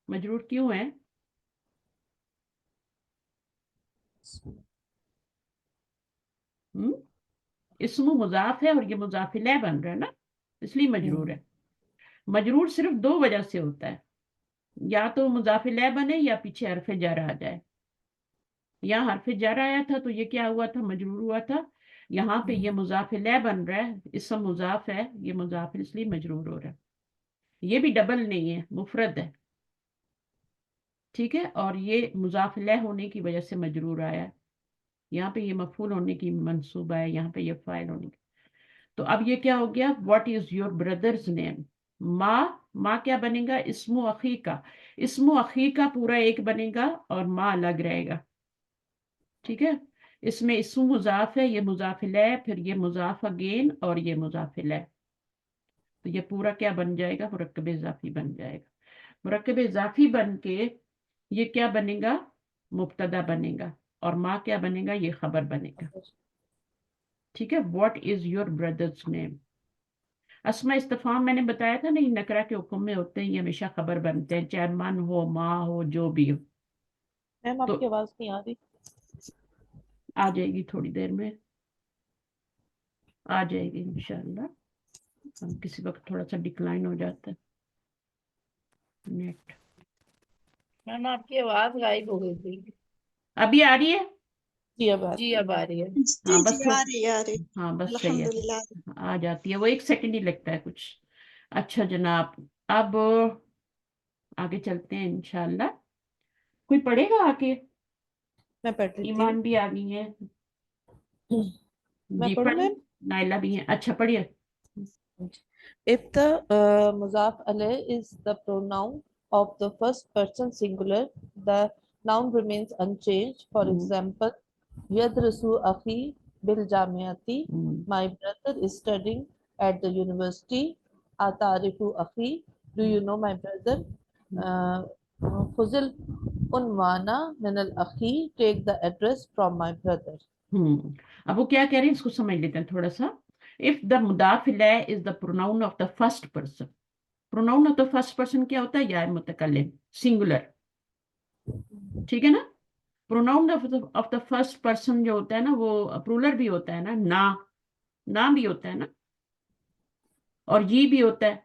मजरूर क्यों है? इसमु मुजाफ है और ये मुजाफ इलैह बन रहा है ना, इसलिए मजरूर है। मजरूर सिर्फ दो वजह से होता है, या तो मुजाफ इलैह बने या पीछे हरफ जर आ जाए। यहाँ हरफ जर आया था तो ये क्या हुआ था, मजरूर हुआ था। यहाँ पे ये मुजाफ इलैह बन रहा है, इसम मुजाफ है, ये मुजाफ इसलिए मजरूर हो रहा है। ये भी डबल नहीं है, मुफरद है, ठीक है। और ये मुजाफ इलैह होने की वजह से मजरूर आया है। यहाँ पे ये मफूल होने की मंसूबा है, यहाँ पे ये फाइल होने की। तो अब ये क्या हो गया, what is your brother's name. माँ क्या बनेगा, इस्मु अखी का, इस्मु अखी का पूरा एक बनेगा और माँ अलग रहेगा, ठीक है। इसमें इस्मु मुजाफ है, ये मुजाफ इलैह, फिर ये मुजाफ अगेन और ये मुजाफ इलैह। तो ये पूरा क्या बन जाएगा, मुरक्कब इजाफी बन जाएगा। मुरक्कब इजाफी बन के ये क्या बनेगा, मुब्तदा बनेगा, और माँ क्या बनेगा, ये खबर बनेगा, ठीक है। What is your brother's name. अस्मा इस्तफाम मैंने बताया था नहीं, नकरा के हुक्म में होते हैं, ये हमेशा खबर बनते हैं, चाहे मन हो, माँ हो, जो भी हो। मैम तो आपकी आवाज नहीं आ रही। आ जाएगी थोड़ी देर में, आ जाएगी इंशाल्लाह। किसी वक्त थोड़ा सा डिक्लाइन हो जाता है नेट। मैम आपकी आवाज गायब हो गई थी। अभी आ रही है? जी अब आ रही है। जी हाँ बस जी आ रही है, आ रही। हाँ बस सही है, अल्हम्दुलिल्लाह। आ जाती है, वो एक सेकंड ही लगता है कुछ। अच्छा जनाब, अब आगे चलते हैं इंशाल्लाह। कोई पढ़ेगा आके? मैं पढ़ लेती हूँ। ईमान भी आ गई है, मैं जी पढ़ूँ पढ़, मैम। नाइला भी है, अच्छा पढ़िए। If the mudaf alayh is the pronoun of the first person singular, the noun remains unchanged. For example, yadrasu akhi bil jamiati. My brother is studying at the university. Atarifu akhi. Do you know my brother? Khuzil unwana min al akhi. Take the address from my brother. अब वो क्या कह रहे हैं, इसको समझ लेते हैं थोड़ा सा। इफ द मुदाफ इलैह is the pronoun of the first person, pronoun of the first person क्या होता है, या मुतकल्लिम, सिंगुलर, ठीक है ना। Pronoun of the first person जो होता है ना, वो प्लूरल भी होता है ना, ना भी होता है ना, और ये भी होता है।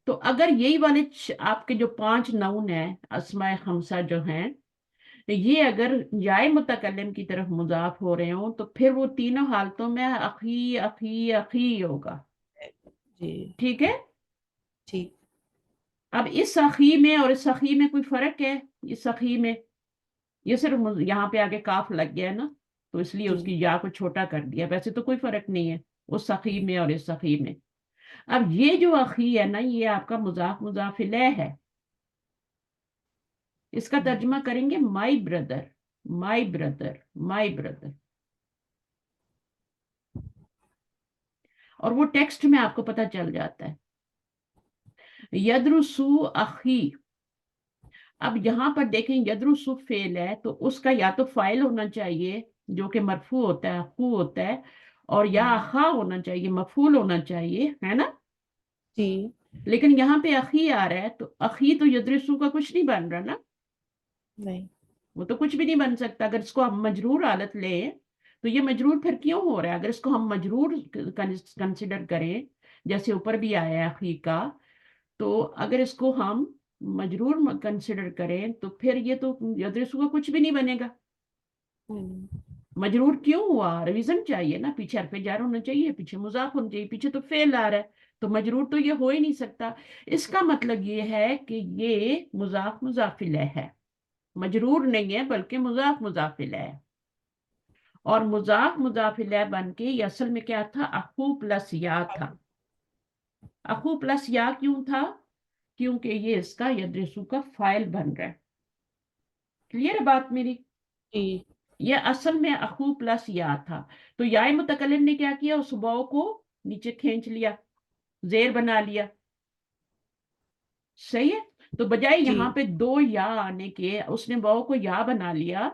तो अगर यही वाले आपके जो 5 नाउन है, अस्माए खमसा जो हैं, ये अगर जाए मुतकल्लिम की तरफ मुजाफ हो रहे हो, तो फिर वो तीनों हालतों में अखी अखी अखी होगा, जी ठीक है। ठीक। अब इस अखी में और इस अखी में कोई फर्क है? इस अखी में ये सिर्फ यहाँ पे आगे काफ लग गया है ना, तो इसलिए जी उसकी या को छोटा कर दिया, वैसे तो कोई फर्क नहीं है उस अखी में और इस अखी में। अब ये जो अखी है ना, ये आपका मुजाफ मुजाफ इलैह है। इसका तर्जुमा करेंगे my brother, my brother, my brother. اور وہ ٹیکسٹ میں آپ کو پتہ چل جاتا ہے. یدرسو اخی، اب یہاں پر دیکھیں یدرسو فعل ہے تو اس کا یا تو فاعل ہونا چاہیے جو کہ مرفوع ہوتا ہے، اخو ہوتا ہے، اور یا اخا ہونا چاہیے، مفعول ہونا چاہیے، ہے نا. جی لیکن یہاں پہ اخی آ رہا ہے تو اخی تو یدرسو کا کچھ نہیں بن رہا نا، نہیں. وہ تو کچھ بھی نہیں بن سکتا. اگر اس کو ہم مجرور حالت لیں تو یہ مجرور پھر کیوں ہو رہا ہے؟ اگر اس کو ہم مجرور کنسیڈر کریں جیسے اوپر بھی آیا ہے اخی کا، تو اگر اس کو ہم مجرور کنسیڈر کریں تو پھر یہ تو یدرسو کا کچھ بھی نہیں بنے گا. مجرور کیوں ہوا؟ ریزن چاہیے نا، پیچھے حرف جر ہونا چاہیے، پیچھے مضاف ہونا چاہیے، پیچھے تو فعل آ رہا ہے، تو مجرور تو یہ ہو ہی نہیں سکتا. اس کا مطلب یہ ہے کہ یہ مضاف مضاف الیہ ہے، مجرور نہیں ہے بلکہ مضاف مضاف الیہ ہے. اور مضاف مضاف الیہ بن کے یہ اصل میں کیا تھا؟ اخو پلس یا تھا. اخو پلس یا کیوں تھا؟ کیونکہ یہ اس کا یدرسو کا فاعل بن رہا ہے. کلیئر ہے بات میری؟ جی یہ اصل میں اخو پلس یا تھا. تو یا متکلم نے کیا کیا؟ اس واو کو نیچے کھینچ لیا، زیر بنا لیا. صحیح ہے؟ تو بجائے جی یہاں پہ دو یا آنے کے اس نے واو کو یا بنا لیا،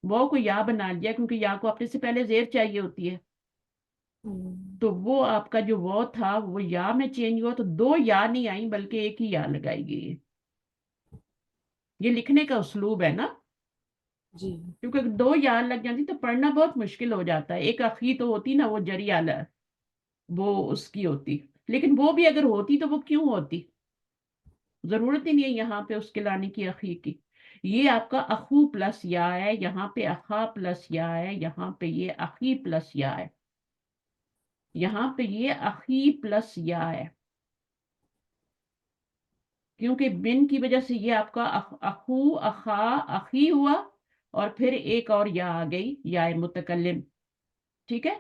واو کو یا بنا لیا کیونکہ یا کو اپنے سے پہلے زیر چاہیے ہوتی ہے. تو وہ آپ کا جو واو تھا وہ یا میں چینج ہوا، تو دو یا نہیں آئی بلکہ ایک ہی یا لگائی گئی. یہ لکھنے کا اسلوب ہے نا، جی کیونکہ دو یا لگ جاتی تو پڑھنا بہت مشکل ہو جاتا ہے. ایک اخی تو ہوتی نا، وہ جری آلہ وہ اس کی ہوتی، لیکن وہ بھی اگر ہوتی تو وہ کیوں ہوتی؟ ضرورت ہی نہیں ہے یہاں پہ اس کے لانے کی اخی کی. یہ آپ کا اخو پلس یا ہے، یہاں پہ اخا پلس یا ہے، یہاں پہ یہ اخی پلس یا ہے، یہاں پہ یہ اخی پلس یا ہے. کیونکہ بن کی وجہ سے یہ آپ کا اخو اخا اخی ہوا، اور پھر ایک اور یا آ گئی، یا متکلم. ٹھیک ہے؟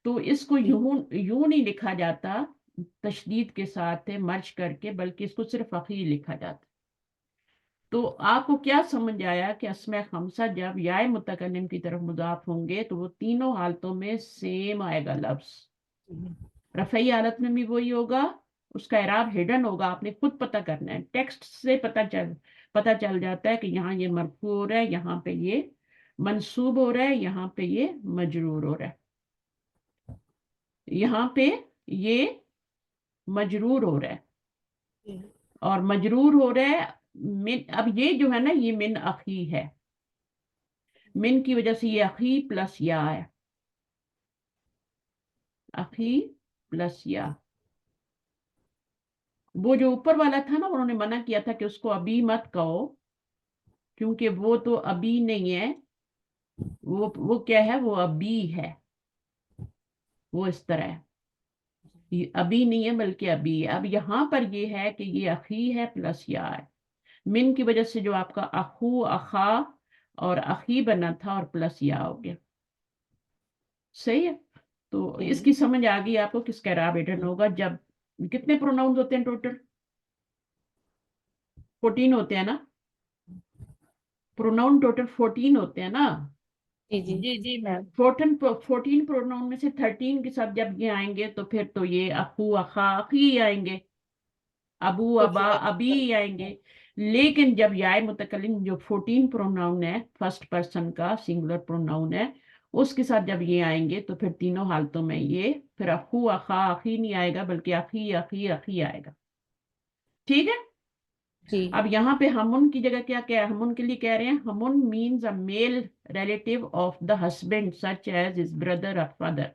تو اس کو یوں نہیں لکھا جاتا تشدید کے ساتھ مرج کر کے، بلکہ اس کو صرف اخی لکھا جاتا. تو آپ کو کیا سمجھ آیا کہ اسماء خمسہ جب یا متکلم کی طرف مضاف ہوں گے تو وہ تینوں حالتوں میں سیم آئے گا لفظ. رفعی حالت میں بھی وہی ہوگا، اس کا اعراب ہڈن ہوگا، آپ نے خود پتہ کرنا ہے. ٹیکسٹ سے پتہ چل جاتا ہے کہ یہاں یہ مرفوع ہو رہا ہے، یہاں پہ یہ منصوب ہو رہا ہے، یہاں پہ یہ مجرور ہو رہا ہے، یہاں پہ یہ مجرور ہو رہا ہے، اور مجرور ہو رہا ہے من. اب یہ جو ہے نا یہ من اخی ہے، من کی وجہ سے یہ اخی پلس یا ہے، اخی پلس یا. وہ جو اوپر والا تھا نا انہوں نے منع کیا تھا کہ اس کو ابھی مت کہو، کیونکہ وہ تو ابھی نہیں ہے، وہ کیا ہے؟ وہ ابھی ہے، وہ اس طرح ہے، یہ ابھی نہیں ہے بلکہ ابھی ہے. اب یہاں پر یہ ہے کہ یہ اخی ہے پلس یا ہے، من کی وجہ سے جو آپ کا اخو اخا اور اخی بنا تھا اور پلس یا ہو گیا. صحیح ہے؟ تو اس کی سمجھ آ گئی آپ کو کس کا اعراب ہڈن ہوگا. جب کتنے پروناؤنز ہوتے ہیں ٹوٹل؟ 14 ہوتے ہیں نا، پروناؤن ٹوٹل 14 ہوتے ہیں نا. جی جی جی میم. 14 پروناؤن میں سے 13 کے ساتھ جب یہ آئیں گے تو پھر تو یہ اخو اخا اخی آئیں گے، ابو ابا ابھی آئیں گے. لیکن جب یا متکلم جو 14 پروناؤن ہے، فرسٹ پرسن کا سنگولر پروناؤن ہے، اس کے ساتھ جب یہ آئیں گے تو پھر تینوں حالتوں میں یہ پھر اخو اخا اخی نہیں آئے گا بلکہ اخی اخی اخی آئے گا. ٹھیک ہے؟ جی اب یہاں پہ ہمن کی جگہ کیا ہے؟ ہمن کے لیے کہہ رہے ہیں ہمن means a male relative of the husband such as his brother اور فادر.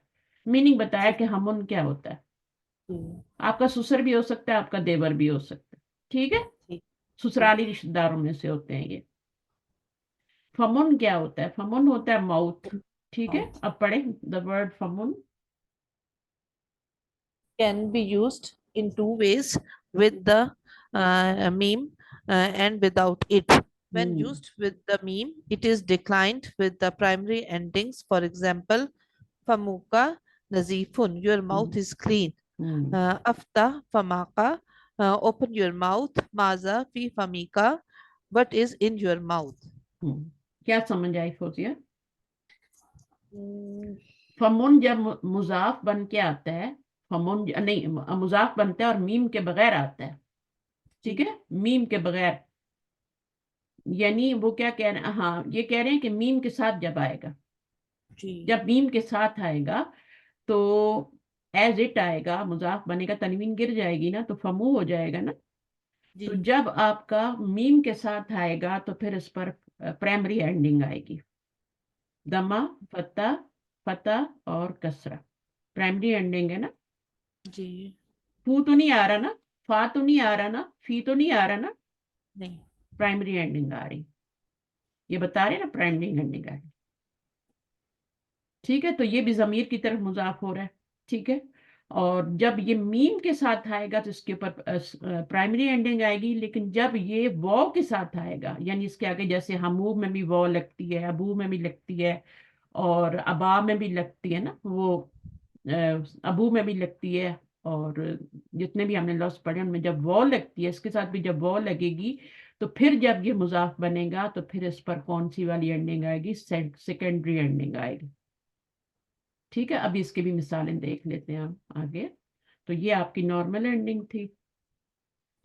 میننگ بتایا کہ ہمن کیا ہوتا ہے. آپ کا سسر بھی ہو سکتا ہے، آپ کا دیور بھی ہو سکتا ہے. ٹھیک ہے؟ سسرالی رشتہ داروں میں سے ہوتے ہیں یہ. فمن کیا ہوتا ہے؟ فمن ہوتا ہے ماؤتھ. ٹھیک ہے؟ اب پڑھیں دا ورڈ فمن. can be used in two ways, with the meme and without it. When used with the meme, it is declined with the primary endings. For example, famuka nazifun, your mouth is clean. Afta famaka, open your mouth. Maza fi famika, what is in your mouth. کیا سمجھ آئی فوزیہ؟ فمن جب مضاف بن کے آتا ہے फमून नहीं, मुजाफ बनता है और मीम के बगैर आता है, ठीक है, मीम के बगैर। यानी वो क्या कह रहे हैं, हाँ ये कह रहे हैं कि मीम के साथ जब आएगा, जी जब मीम के साथ आएगा तो एज इट आएगा, मुजाफ बनेगा, तनवीन गिर जाएगी ना तो फमू हो जाएगा ना। जी तो जब आपका मीम के साथ आएगा तो फिर इस पर प्राइमरी एंडिंग आएगी, दमा, फता, फता और कसरा, प्राइमरी एंडिंग है ना। जी फू तो नहीं आ रहा ना, फा तो नहीं आ रहा ना, फी तो नहीं आ रहा ना, नहीं प्राइमरी एंडिंग आ रही, ये बता रहे ना प्राइमरी एंडिंग आ रही, ठीक है। तो ये भी जमीर की तरफ मुजाफ हो रहा है, ठीक है। और जब ये मीम के साथ आएगा तो इसके ऊपर प्राइमरी एंडिंग आएगी, लेकिन जब ये वॉव के साथ आएगा, यानी इसके आगे जैसे हमू में भी वॉव लगती है, अबू में भी लगती है, और अबा में भी लगती है ना वो, अबू में भी लगती है, और जितने भी हमने लफ्ज पढ़े उनमें जब वॉव लगती है, इसके साथ भी जब वॉव लगेगी तो फिर जब ये मुजाफ बनेगा तो फिर इस पर कौन सी वाली एंडिंग आएगी, सेकेंडरी एंडिंग आएगी, ठीक है। अभी इसकी भी मिसालें देख लेते हैं हम आगे। तो ये आपकी नॉर्मल एंडिंग थी,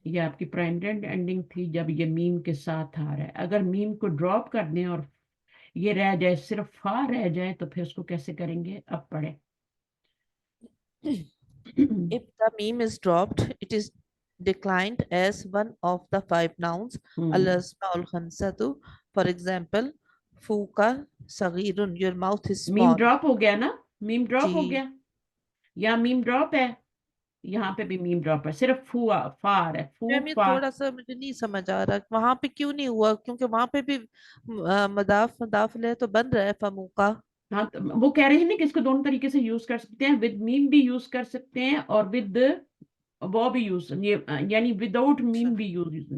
ये आपकी प्राइमरी एंडिंग थी जब ये मीम के साथ आ रहा है। अगर मीम को ड्रॉप कर दें और ये रह जाए, सिर्फ फा रह जाए, तो फिर उसको कैसे करेंगे, अब पढ़े। If the meme is dropped, it is declined as one of the five nouns al-asma'ul khamsatu. For example, fuka saghirun, your mouth is meme small. Drop हो गया ना, मीम ड्रॉप हो जी गया, यहाँ मीम ड्रॉप है, यहाँ पे भी मीम ड्रॉप है, सिर्फ फुआ फा आ रहा है, फू मैम ये फा। थोड़ा सा मुझे नहीं समझ आ रहा वहां पे क्यों नहीं हुआ, क्योंकि वहां पे भी मदाफ मदाफ ले तो बन रहा है फमूका। हाँ तो वो कह रहे हैं ना कि इसको दोनों तरीके से यूज कर सकते हैं, विद मीम भी यूज कर सकते हैं और विद वो भी यूज, ये यानी विदाउट मीम अच्छा, भी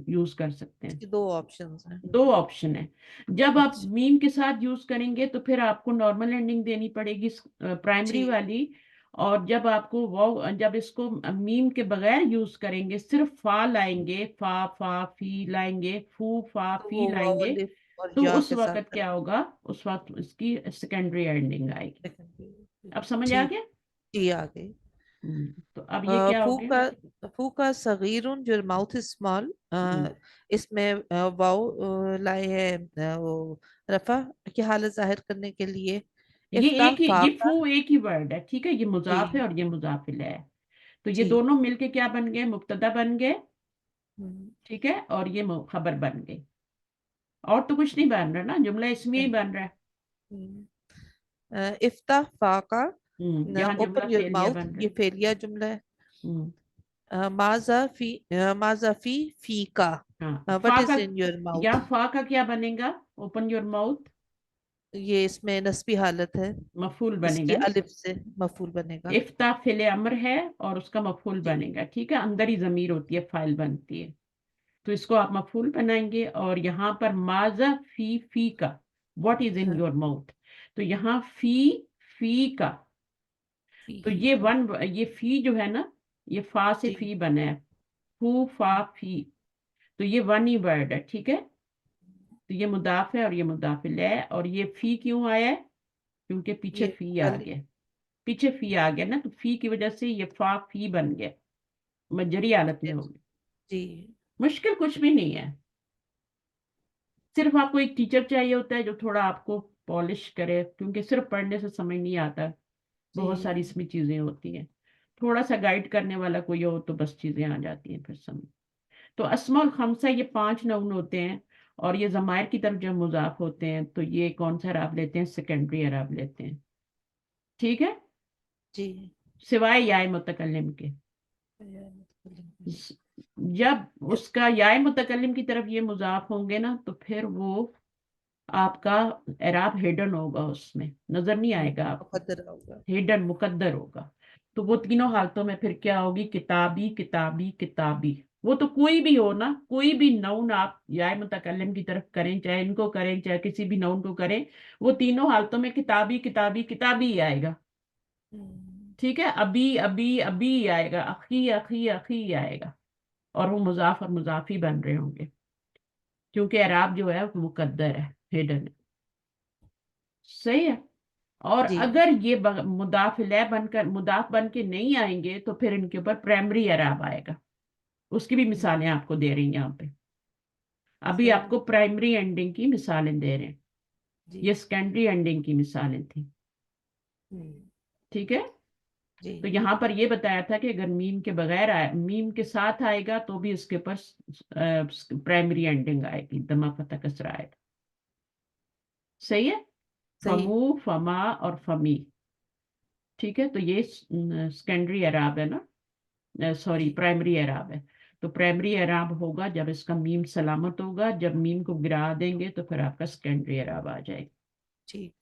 यूज कर सकते हैं। इसके दो ऑप्शंस हैं। दो ऑप्शन है। जब आप अच्छा मीम के साथ यूज करेंगे तो फिर आपको नॉर्मल एंडिंग देनी पड़ेगी, प्राइमरी जी वाली। और जब आपको वो, जब इसको मीम के बगैर यूज करेंगे, सिर्फ फा लाएंगे, फा फा फी लाएंगे, फू फा तो फी वो वाव लाएंगे, अलिफ और तो या उस के साथ वक्त क्या होगा, उस वक्त इसकी सेकेंडरी एंडिंग आएगी। करेंगे। अब समझ आ ठीक, गया। जी आ गई। तो अब ये क्या हो फूका गया। फूका सगीरुन योर माउथ इज स्मॉल, हम्म, इसमें वाव लाए है वो रफा की हालत जाहिर करने के लिए। ये इफ्ता एक ही, ये फाका फू एक ही वर्ड है, ठीक है, ये मुजाफ है जी और ये मुजाफिल है। तो ये जी दोनों मिलके क्या बन गए, मुब्तदा बन गए, हम्म, ठीक है, और ये खबर बन गई। और तो कुछ नहीं बन रहा ना, जुमला इसमें ही नहीं, बन रहा है। हम्म, इफ्ता फाका यहाँ जुमला ओपन योर फेलिया माउथ, बन रहा ये है। फेलिया जुमला है। हम्म, माजा फी फीका, हाँ व्हाट फा का, इज इन योर यहाँ माउथ, फा का क्या बनेगा, ओपन योर माउथ, ये इसमें नस्बी हालत है, मफूल इसकी बनेगा ना। अलिफ से मफूल बनेगा। इफ्ता फिले अमर है और उसका मफूल जी बनेगा, ठीक है, अंदर ही जमीर होती है, फाइल बनती है। तो इसको आप मफूल बनाएंगे, और यहाँ पर माजा फी का, व्हाट इज इन हाँ, योर माउथ, तो यहाँ फी का, तो फी ये का ये फी जो है ना, ये फा से जी फी बना है, फू फा फी, तो ये वन ही वर्ड है, ठीक है। तो ये मुदाफ है और ये मुदाफिल है, और ये फी क्यों आया है, क्योंकि पीछे ये फी आ पहले गया, पीछे फी आ गया ना, तो फी की वजह से ये फा फी बन गया, मजरी हालत में हो गया। जी मुश्किल कुछ भी नहीं है, सिर्फ आपको एक टीचर चाहिए होता है जो थोड़ा आपको पॉलिश करे, क्योंकि सिर्फ पढ़ने से समझ नहीं आता, बहुत सारी जी इसमें चीजें होती हैं। थोड़ा सा गाइड करने वाला कोई हो तो बस चीजें आ जाती हैं फिर समझ। तो अस्माउल खमसा ये 5 नाउन होते हैं, और ये जमायर की तरफ जब मुजाफ होते हैं तो ये कौन सा अरब लेते हैं, सेकेंडरी अरब लेते हैं, ठीक है, जी सिवाय याय मुतकल्लिम के। जब उसका याय मुतकल्लिम की तरफ ये मुजाफ होंगे ना तो फिर वो आपका एराब हिडन होगा, उसमें नजर नहीं आएगा आपको, मुकद्दर होगा। हिडन मुकद्दर होगा। तो वो तीनों हालतों में फिर क्या होगी, किताबी किताबी किताबी। वो तो कोई भी हो ना, कोई भी नाउन आप याय मुतकल्लिम की तरफ करें, चाहे इनको करें चाहे किसी भी नाउन को करें, वो तीनों हालतों में किताबी किताबी किताबी ही आएगा, ठीक है। अभी अभी अभी ही आएगा, अखी अखी अखी ही आएगा, और वो मुजाफ और मुजाफी बन रहे होंगे, क्योंकि एराब जो है वो मुकद्दर है, हिडन है, सही है। اور جی اگر یہ مضاف الیہ بن کر مضاف بن کے نہیں آئیں گے تو پھر ان کے اوپر پرائمری اعراب آئے گا. اس کی بھی مثالیں آپ کو دے رہی ہیں یہاں پہ. ابھی آپ صحیح. کو پرائمری اینڈنگ کی مثالیں دے رہے ہیں, جی یہ سیکنڈری اینڈنگ کی مثالیں تھیں. ہم، ٹھیک ہے, جی تو یہاں پر یہ بتایا تھا کہ اگر میم کے بغیر آئے, میم کے ساتھ آئے گا تو بھی اس کے اوپر پرائمری اینڈنگ آئے گی, دمہ فتح کسرہ آئے گا. صحیح ہے. صحیح. فمو, فما اور فمی. ٹھیک ہے, تو یہ سیکنڈری اعراب ہے نا, سوری جی پرائمری اعراب ہے. تو پرائمری اعراب ہوگا جب اس کا میم سلامت ہوگا, جب میم کو گرا دیں گے تو پھر آپ کا سیکنڈری اعراب آ جائے گا. ٹھیک.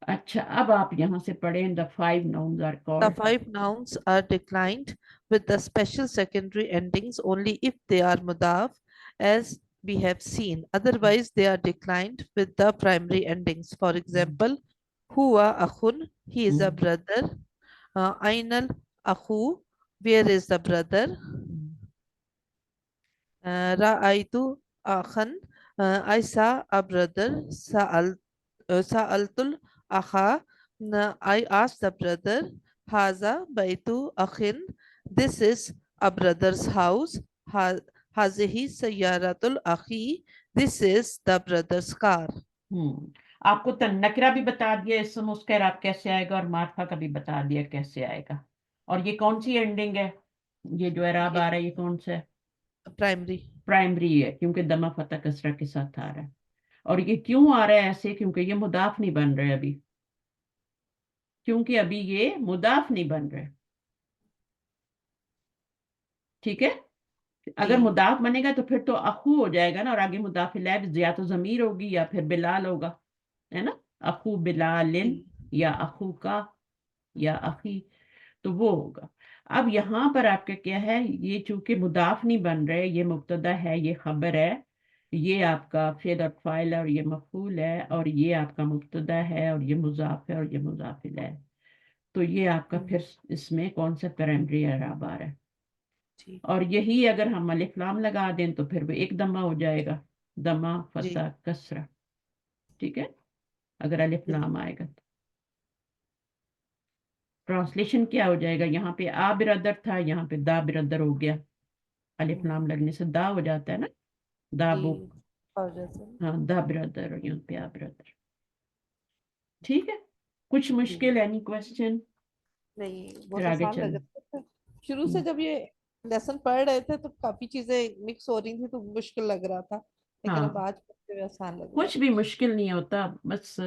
اچھا, اب آپ یہاں سے پڑھیں the five nouns are The called. 5 nouns are declined with the special secondary endings only if they are mudaf, as we have seen. Otherwise, they are declined with the primary endings. For example, huwa akhun, he is a brother. Ainal akhu, where is the brother? Ra'aitu akhan, I saw a brother. Sa'altul akha, I asked the brother. Haza baitu akhin, this is a brother's house. Hazihi sayyaratul akhi, this is the brother's car. آپ کو نکرہ بھی بتا دیا اسم اس کا اعراب کیسے آئے گا, اور معرفہ کا بھی بتا دیا کیسے آئے گا. اور یہ کون سی اینڈنگ ہے, یہ جو اعراب آ رہا ہے یہ کون سا ہے؟ Primary. پرائمری ہے, کیونکہ دمہ فتح کسرہ کے ساتھ آ رہا ہے. اور یہ کیوں آ رہا ہے ایسے, کیونکہ یہ مضاف نہیں بن رہے ابھی, کیونکہ ابھی یہ مضاف نہیں بن رہے. ٹھیک ہے, اگر جی مضاف بنے گا تو پھر تو اخو ہو جائے گا نا, اور آگے مضاف الیہ یا تو ضمیر ہوگی یا پھر بلال ہوگا, ہے نا, اخو بلال جی یا اخو کا یا اخی, تو وہ ہوگا. اب یہاں پر آپ کا کیا ہے, یہ چونکہ مضاف نہیں بن رہے, یہ مبتدا ہے, یہ خبر ہے, یہ آپ کا فعل اور فاعل ہے, اور یہ مفعول ہے, اور یہ آپ کا مبتدا ہے, اور یہ مضاف ہے, اور یہ مضاف الیہ ہے. تو یہ آپ کا پھر اس میں کون سا پرائمری اعراب آ رہا ہے. جی اور یہی اگر ہم الف لام لگا دیں تو پھر وہ ایک دمہ ہو جائے گا, دمہ جی فتح کسرہ. ٹھیک ہے, اگر الف جی لام آئے گا تو ٹرانسلیشن کیا ہو جائے گا, یہاں پہ آ برادر تھا, یہاں پہ دا برادر ہو گیا. الف لام لگنے سے دا ہو جاتا ہے نا, دا جی بک, اور جیسے ہاں دا برادر, اور یہاں پہ آ برادر. ٹھیک ہے, کچھ جی مشکل اینی کوشچن؟ نہیں پھر بہت آگے آسان چل. لگ رہا تھا شروع سے جب یہ لیسن پڑھ رہے تھے تو کافی چیزیں مکس ہو رہی تھی تو مشکل لگ رہا تھا لیکن ہاں, اب آج پڑھتے ہوئے آسان لگ رہا کچھ بھی مشکل نہیں ہوتا, بس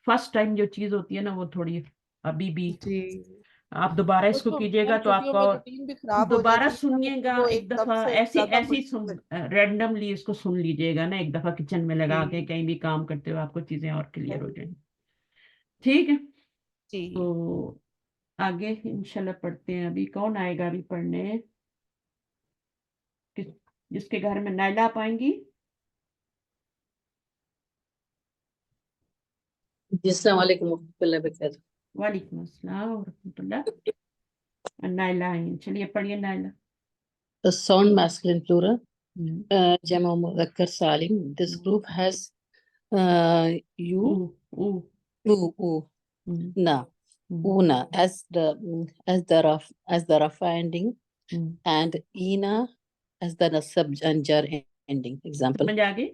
فرسٹ ٹائم جو چیز ہوتی ہے نا وہ تھوڑی ابھی بھی. ہے جی آپ دوبارہ اس کچھ کو تو کیجئے گا تو آپ چھٹیوں کا میں روٹین بھی خراب ہو دوبارہ جاتی ہے نا سنیے تو گا وہ ایک ایک دم دفعہ, سے ایسی زیادہ ایسی مشکل لگتی رینڈملی اس کو سن لیجئے گا نا, ایک دفعہ کچن میں لگا کے جی کہیں بھی کام کرتے ہوئے آپ کو چیزیں اور کلیئر ہو صحیح. جائیں. ٹھیک ہے, جی تو آگے انشاءاللہ پڑھتے ہیں. ابھی کون آئے گا ابھی پڑھنے, جس کے گھر میں نائلہ آپ آئیں گی؟ جی السلام علیکم ورحمۃ اللہ وبرکاتہ. وعلیکم السلام ورحمۃ اللہ. نائلہ آئیں, چلیے پڑھیے نائلہ. The sound masculine plural, ہم. Jama Mudhakkar Salim. This group has you, O O u, ہم. na, ہم. una as the rafa ending, ہم. and ina as the nasab and jar ending. Example. سمجھ آگئی.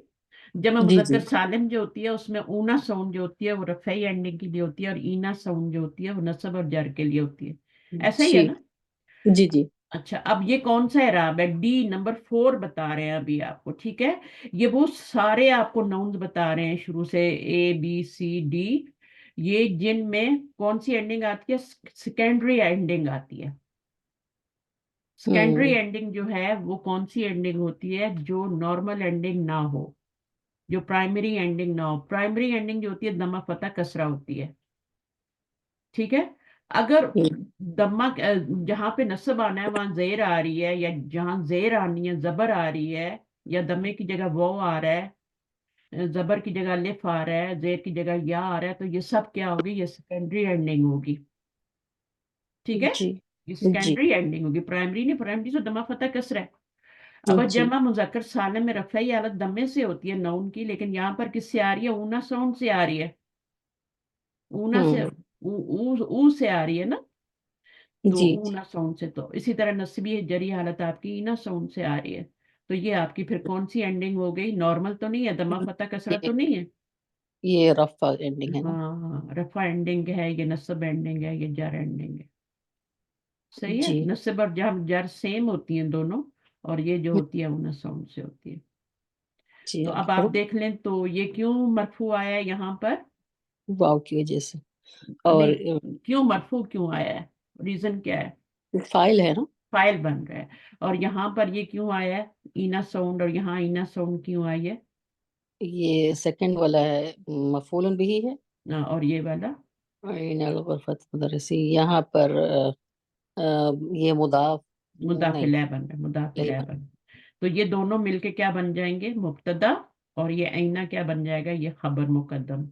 جمع جی مذکر جی سالم جو ہوتی ہے اس میں اونا ساؤنڈ جو ہوتی ہے وہ رفعی اینڈنگ کے لیے ہوتی ہے, اور اینا ساؤنڈ جو ہوتی ہے وہ نصب اور جر کے لیے ہوتی ہے. ایسا ہی ہے جی نا. جی جی اچھا, اب یہ کون سا اعراب ہے, ڈی نمبر 4 بتا رہے ہیں ابھی آپ کو. ٹھیک ہے, یہ وہ سارے آپ کو ناؤنز بتا رہے ہیں شروع سے اے بی سی ڈی, یہ جن میں کون سی اینڈنگ آتی ہے, سیکنڈری اینڈنگ آتی ہے. سیکنڈری اینڈنگ جو ہے وہ کون سی اینڈنگ ہوتی ہے, جو نارمل اینڈنگ نہ ہو, جو پرائمری اینڈنگ نہ ہو. پرائمری اینڈنگ جو ہوتی ہے دمہ فتح کسرہ ہوتی ہے. ٹھیک ہے, اگر دمہ جہاں پہ نصب آنا ہے وہاں زیر آ رہی ہے, یا جہاں زیر آنی ہے زبر آ رہی ہے, یا دمے کی جگہ وہ آ رہا ہے, زبر کی جگہ الف آ رہا ہے, زیر کی جگہ یا آ رہا ہے, تو یہ سب کیا ہوگی, یہ سیکنڈری اینڈنگ ہوگی. ٹھیک ہے, جی یہ جی سیکنڈری اینڈنگ ہوگی, پرائمری نہیں. پرائمری تو دمہ فتح کسرہ ہے. اب جی جمع مذکر سالم میں رفعی حالت دمے سے ہوتی ہے نون کی, لیکن یہاں پر کس سے آ رہی ہے, اونا ساؤنڈ سے آ رہی ہے. ऊना से ऊ से आ रही है ना, तो जी ऊना साउंड से। तो इसी तरह नस्बी जरी हालत आपकी ईना साउंड से आ रही है। तो ये आपकी फिर कौन सी एंडिंग हो गई? नॉर्मल तो नहीं है, दमा फता कसरा तो नहीं है? ये रफा एंडिंग है ना। हाँ, रफा एंडिंग है, ये नस्ब एंडिंग है, ये जर एंडिंग है। सही है, जी नस्ब और जर सेम होती हैं दोनों, और ये जो होती है ऊना साउंड से होती है। जी तो आगे अब आप पढ़ो। देख लें, तो ये क्यों मरफू आया है यहाँ पर? वाव की वजह से। और नहीं, क्यों मरफू क्यों आया है? रीजन क्या है? फाइल है ना। फाइल बन रहा है। और यहाँ पर ये क्यों आया है ईना साउंड, और यहाँ ईना साउंड क्यों आई है? ये सेकंड वाला है, मफूलन भी है। और ये वाला इनल गुरफत मुदर्रिसी, यहाँ पर ये मुदाफ नहीं मुदाफिल बन रहा है, मुदाफिल नहीं बन बन। रहा है। तो ये दोनों मिलके क्या बन जाएंगे? मुब्तदा। और ये आईना क्या बन जाएगा? ये खबर मुकद्दम।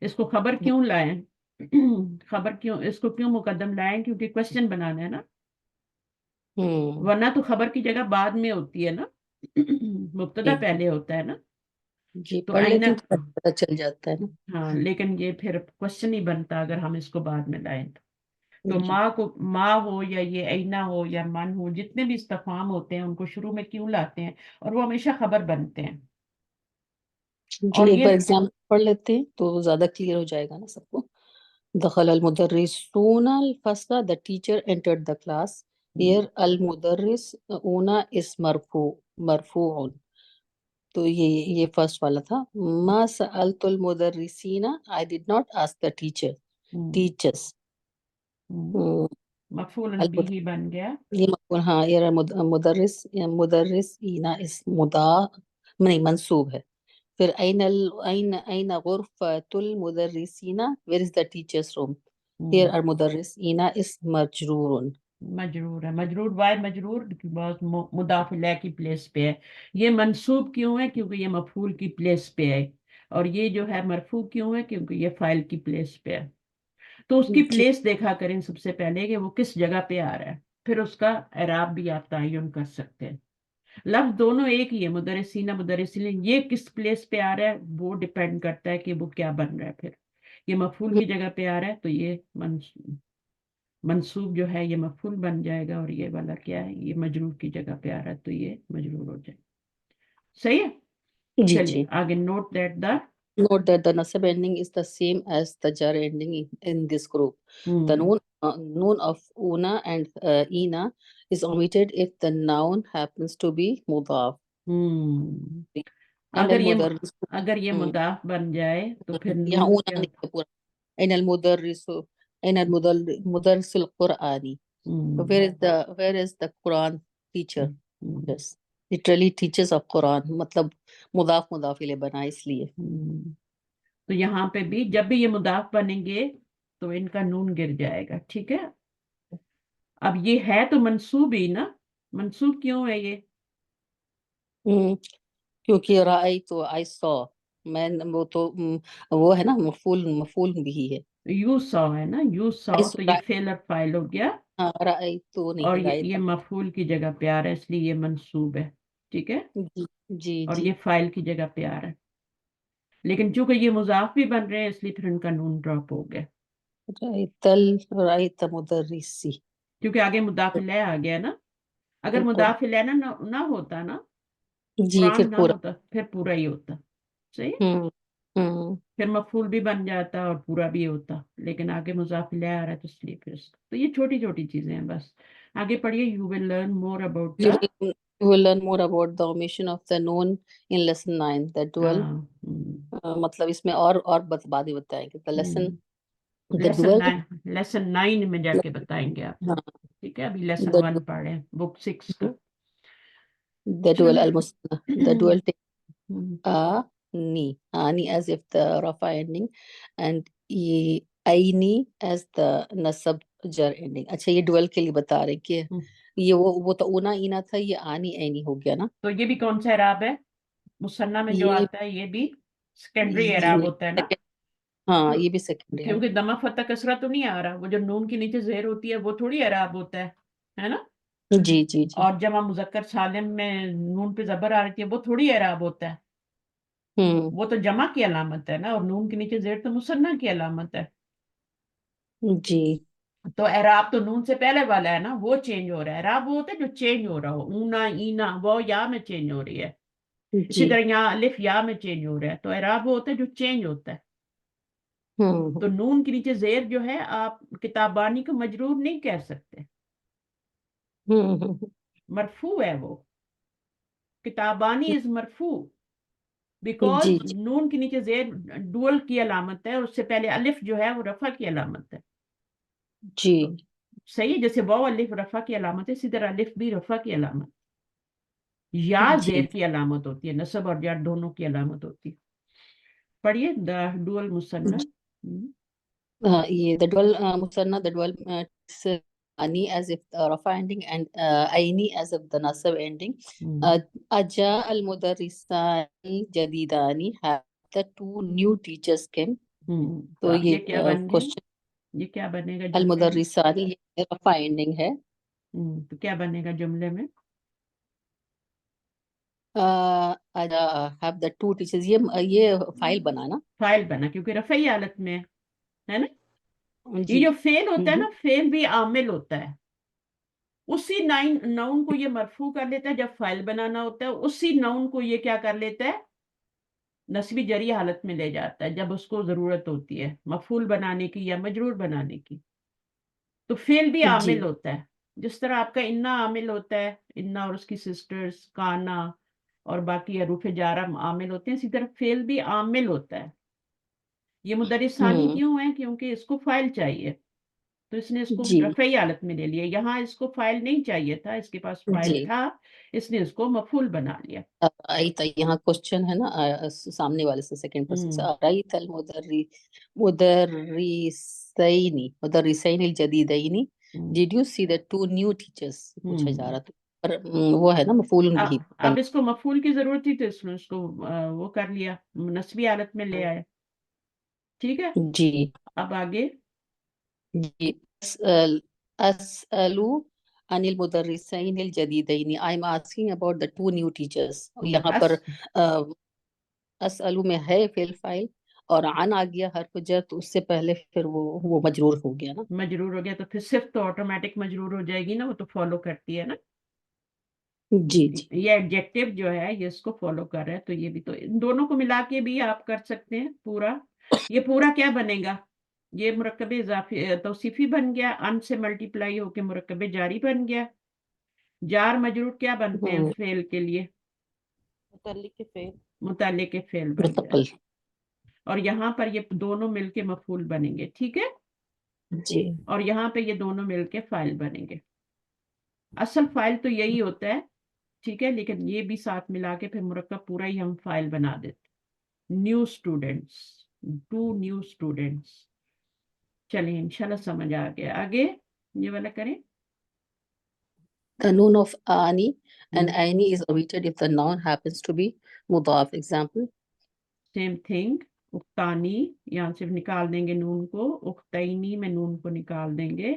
इसको खबर क्यों लाएं? खबर क्यों, इसको क्यों मुकद्दम लाएं? क्योंकि क्वेश्चन बनाना है ना, हम्म वरना तो खबर की जगह बाद में होती है ना। मुब्तदा जी पहले होता है ना। जी, तो पढ़ आईना, लेती हूँ तो पता चल जाता है ना। हाँ, लेकिन ये फिर क्वेश्चन ही बनता अगर हम इसको बाद में लाएं तो जी माँ को, माँ हो या ये आईना हो या मन हो, जितने भी इस्तफाम होते हैं उनको शुरू में क्यों लाते हैं? और वो हमेशा खबर बनते हैं। जी, और एक ये बार एग्जाम पढ़ लेते हैं तो ज्यादा क्लियर हो जाएगा ना सबको। दखल अल मुदर्रिसून अल फस्ला, the teacher entered the class. Here अल मुदर्रिस ऊना इस मरफूउन। तो ये फर्स्ट वाला था। मा सअलतुल मुदर्रिसीना, I did not ask the teachers. मफूलन बिही बन गया। ये मकबूल, हाँ, ये मुदर्रिस ईना इस मुदा नहीं मंसूब है। फिर ऐन गुरफतुल मुदर्रिसीना, where is the teacher's room. Here are मुदर्रिस ईना इस मजरूरुन। मजरूर है, मजरूर वाय मजरूर बहुत मुदाफिला की प्लेस पे है। ये मंसूब क्यों है? क्योंकि ये मफूल की प्लेस पे है। और ये जो है मरफू क्यों है? क्योंकि ये फाइल की प्लेस पे है। तो उसकी जी प्लेस देखा करें सबसे पहले कि वो किस जगह पे आ रहा है, फिर उसका एराब भी आप तयन कर सकते हैं। लफ्ज दोनों एक ही है, मुदरसिना मुदरसिन, ये किस प्लेस पे आ रहा है वो डिपेंड करता है कि वो क्या बन रहा है। फिर ये मफूल की जगह पे आ रहा है तो ये मंसूब जो है ये मफूल बन जाएगा, और ये वाला क्या है? ये मजरूर की जगह पे आ रहा है तो ये मजरूर हो जाएगा। सही है। जी चलिए जी। आगे, note that the Note that the nasab ending is the same as the jar ending in this group. The noon of una and ina is omitted if the noun happens to be mudaf. And al अगर ये mudarris, अगर ये मुदाफ बन जाए तो फिर यहाँ नून una क्या? नहीं है पूरा। and al mudarrisu, and al mudarrisul Qur'ani. So where is the Quran teacher? Yes, literally teachers of Quran, मतलब मुदाफ इले बना इसलिए। तो यहाँ पे भी जब भी ये मुदाफ बनेंगे तो इनका नून गिर जाएगा, ठीक है। अब ये है तो मंसूब ही ना, मंसूब क्यों है ये? हम्म, क्योंकि राई तो आई सॉ, मैं वो तो वो है ना, मफूल मफूल भी है। यू सॉ है ना, यू आई सॉ, सॉ तो ये फेल और फाइल हो गया। हाँ, राई तो नहीं और है, राई ये था। मफूल की जगह पे आ रहा है इसलिए ये मंसूब है, ठीक है। जी जी और जी। ये फाइल की जगह पे आ रहा है, लेकिन चूंकि ये मुजाफ भी बन रहे हैं इसलिए फिर इनका नून ड्रॉप हो गया, राई मुदर्रिसी। क्योंकि आगे मुदाफिल आ गया ना। अगर बिल्कुल। मुदाफिल ना होता ना, जी कुरान फिर ना पूरा। होता, फिर पूरा ही होता। सही है? हम्म हम्म फिर मफूल भी बन जाता और पूरा भी होता, लेकिन आगे मुजाफिल आ रहा है तो इसलिए फिर तो ये छोटी छोटी चीजें हैं बस। आगे पढ़िए, you will learn more about the You will learn more about the omission of the noon in lesson 9, the dual। मतलब इसमें और बातें बताएंगे। The lesson, the lesson dual, 9, lesson 9 में जाके बताएंगे आपको, हाँ, ठीक है। अभी लेसन the 1 पढ़े, बुक 6 का। the dual चलो। the dual ani as if the rafa ending, and aini as the nasab jar ending। अच्छा, ये डुअल के लिए बता रहे हैं कि ये वो तो ऊना ईना था, ये आनी ऐनी हो गया ना। तो ये भी कौन सा एराब है? मुसन्ना में जो ये आता है ये भी सेकेंडरी एराब ये होता है ना। हाँ, क्यों? ये भी सेकंड है। क्योंकि दमा फता कसरा तो नहीं आ रहा, वो जो नून के नीचे जेर होती है वो थोड़ी एराब होता है ना। जी जी जी। और जमा मुजक्कर सालिम में नून पे जबर आ रही है वो थोड़ी एराब होता है। हम्म वो तो जमा की अलामत है ना, और नून के नीचे जेर तो मुसन्ना की अलामत है। जी تو اعراب تو نون سے پہلے والا ہے نا، وہ چینج ہو رہا ہے. اعراب وہ ہوتا ہے جو چینج ہو رہا ہو، اونا اینا وہ یا میں چینج ہو رہی ہے. اسی جی. طرح یہاں الف یا میں چینج ہو رہا ہے. تو اعراب وہ ہوتا ہے جو چینج ہوتا ہے. تو ہوں نون کے نیچے زیر جو ہے آپ کتابانی کو مجرور نہیں کہہ سکتے، ہوں مرفوع ہے وہ. کتابانی از مرفوع جی بیکاز جی نون کے نیچے زیر ڈول کی علامت ہے، اور اس سے پہلے الف جو ہے وہ رفع کی علامت ہے. جی. صحیح ہے، جیسے واو الف رفع کی علامت ہے، اسی طرح الف بھی رفع کی علامت. یا جی. زیر کی علامت ہوتی ہے، نصب اور جر دونوں کی علامت ہوتی ہے. پڑھیے دا ڈول مثنیٰ. یہ the dual مثنى the dual ani as if the rafa ending and aini as if the nasab ending. أجاء المدرسان الجديدان have the two new teachers came. تو تو اب یہ یہ کیا بن گئے، question یہ کیا بنے گا جملے میں؟ المدرسان یہ رفع ending ہے. تو کیا بنے گا جملے میں؟ have the two teachers یہ فائل بنا نا. فائل بنا کیونکہ رفعی حالت میں ہے نا. یہ جی. جو فعل ہوتا ہے نا، فعل بھی عامل ہوتا ہے. اسی نون کو یہ مرفوع کر لیتا ہے جب فائل بنانا ہوتا ہے، اسی نون کو یہ کیا کر لیتا ہے، نصبی جری حالت میں لے جاتا ہے جب اس کو ضرورت ہوتی ہے مفعول بنانے کی یا مجرور بنانے کی. تو فعل بھی جی عامل ہوتا ہے. جس طرح آپ کا انا عامل ہوتا ہے، انا اور اس کی سسٹرز کانا اور باقی حروف جارہ عامل ہوتے ہیں، اسی طرح فعل بھی عامل ہوتا ہے. یہ مدرس ثانی کیوں ہے؟ کیونکہ اس کو فائل چاہیے، تو اس نے اس کو جی رفعی حالت میں لے لیا. یہاں اس کو فائل نہیں چاہیے تھا، اس کے پاس فائل جی. تھا، اس نے اس کو مفعول بنا لیا. رأيت یہاں کوشچن ہے نا سامنے والے سے سیکنڈ پرسن سے. رأيت مدرسین الجدیدین did you see the two new teachers پوچھا جا رہا. تو پر وہ ہے نا مفعول بھی اب اس کو مفعول کی ضرورت تھی تو اس نے اس کو وہ کر لیا، نصبی حالت میں لے آیا. ٹھیک ہے، جی اب آگے. جی. اسألو عن المدرسین الجدیدین. I'm asking about the two new teachers. یہاں پر اسألو میں ہے فعل فاعل اور عن آ گیا حرف جر، تو اس سے پہلے پھر وہ مجرور ہو گیا نا. مجرور ہو گیا تو پھر صرف تو آٹومیٹک مجرور ہو جائے گی نا، وہ تو فالو کرتی ہے نا. جی جی. یہ ایڈجیکٹو جو ہے یہ اس کو فالو کر رہا ہے، تو یہ بھی تو ان دونوں کو ملا کے بھی آپ کر سکتے ہیں پورا. یہ پورا کیا بنے گا، یہ مرکب اضافی توصیفی بن گیا، ان سے ملٹیپلائی ہو کے مرکب جاری بن گیا. جار مجرور کیا بنتے ہیں فعل کے لیے؟ متعلق فعل. متعلق فعل بن جائے. مستقل. اور یہاں پر یہ دونوں مل کے مفعول بنیں گے. ٹھیک ہے، جی اور یہاں پہ یہ دونوں مل کے فائل بنیں گے. اصل فائل تو یہی ہوتا ہے، ٹھیک ہے، لیکن یہ بھی ساتھ ملا کے پھر مرکب پورا ہی ہم فائل بنا دیتے. New students, 2 new students. چلیے انشاءاللہ سمجھ آ گیا. آگے یہ والا کریں. The noun of ani and aini is omitted if the noun happens to be مضاف. Example. سیم تھنگ، اختانی یہاں سے نکال دیں گے نون کو، اختینی میں نون کو نکال دیں گے،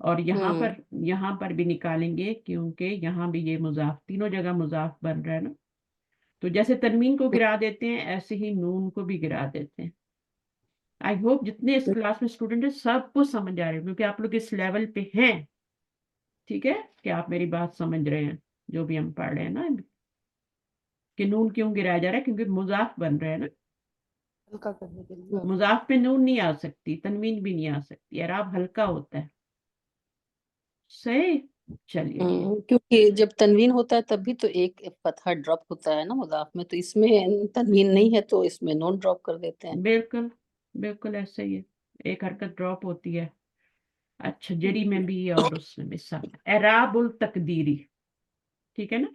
اور یہاں پر بھی نکالیں گے کیونکہ یہاں بھی یہ مضاف، تینوں جگہ مضاف بن رہا ہے نا. تو جیسے تنوین کو گرا دیتے ہیں ایسے ہی نون کو بھی گرا دیتے ہیں. آئی ہوپ جتنے اس کلاس میں اسٹوڈنٹ ہیں سب کو سمجھ آ رہے ہیں، کیونکہ آپ لوگ اس لیول پہ ہیں. ٹھیک ہے کہ آپ میری بات سمجھ رہے ہیں جو بھی ہم پڑھ رہے ہیں نا، کہ نون کیوں گرایا جا رہا ہے، کیونکہ مضاف بن رہے ہیں نا. ہلکا کرنے کے لیے. مضاف پہ نون نہیں آ سکتی، تنوین بھی نہیں آ سکتی، اعراب ہلکا ہوتا ہے. صحیح. چلیے جی، کیونکہ جب تنوین ہوتا ہے تب بھی تو ایک فتحہ ڈراپ ہوتا ہے نا مضاف میں، تو اس میں تنوین نہیں ہے تو اس میں نون ڈراپ کر دیتے ہیں. بالکل بالکل ایسا ہی ہے، ایک حرکت ڈراپ ہوتی ہے. اچھا، جری میں بھی اور اس میں بھی سب. اعراب التقدیری، ٹھیک ہے نا.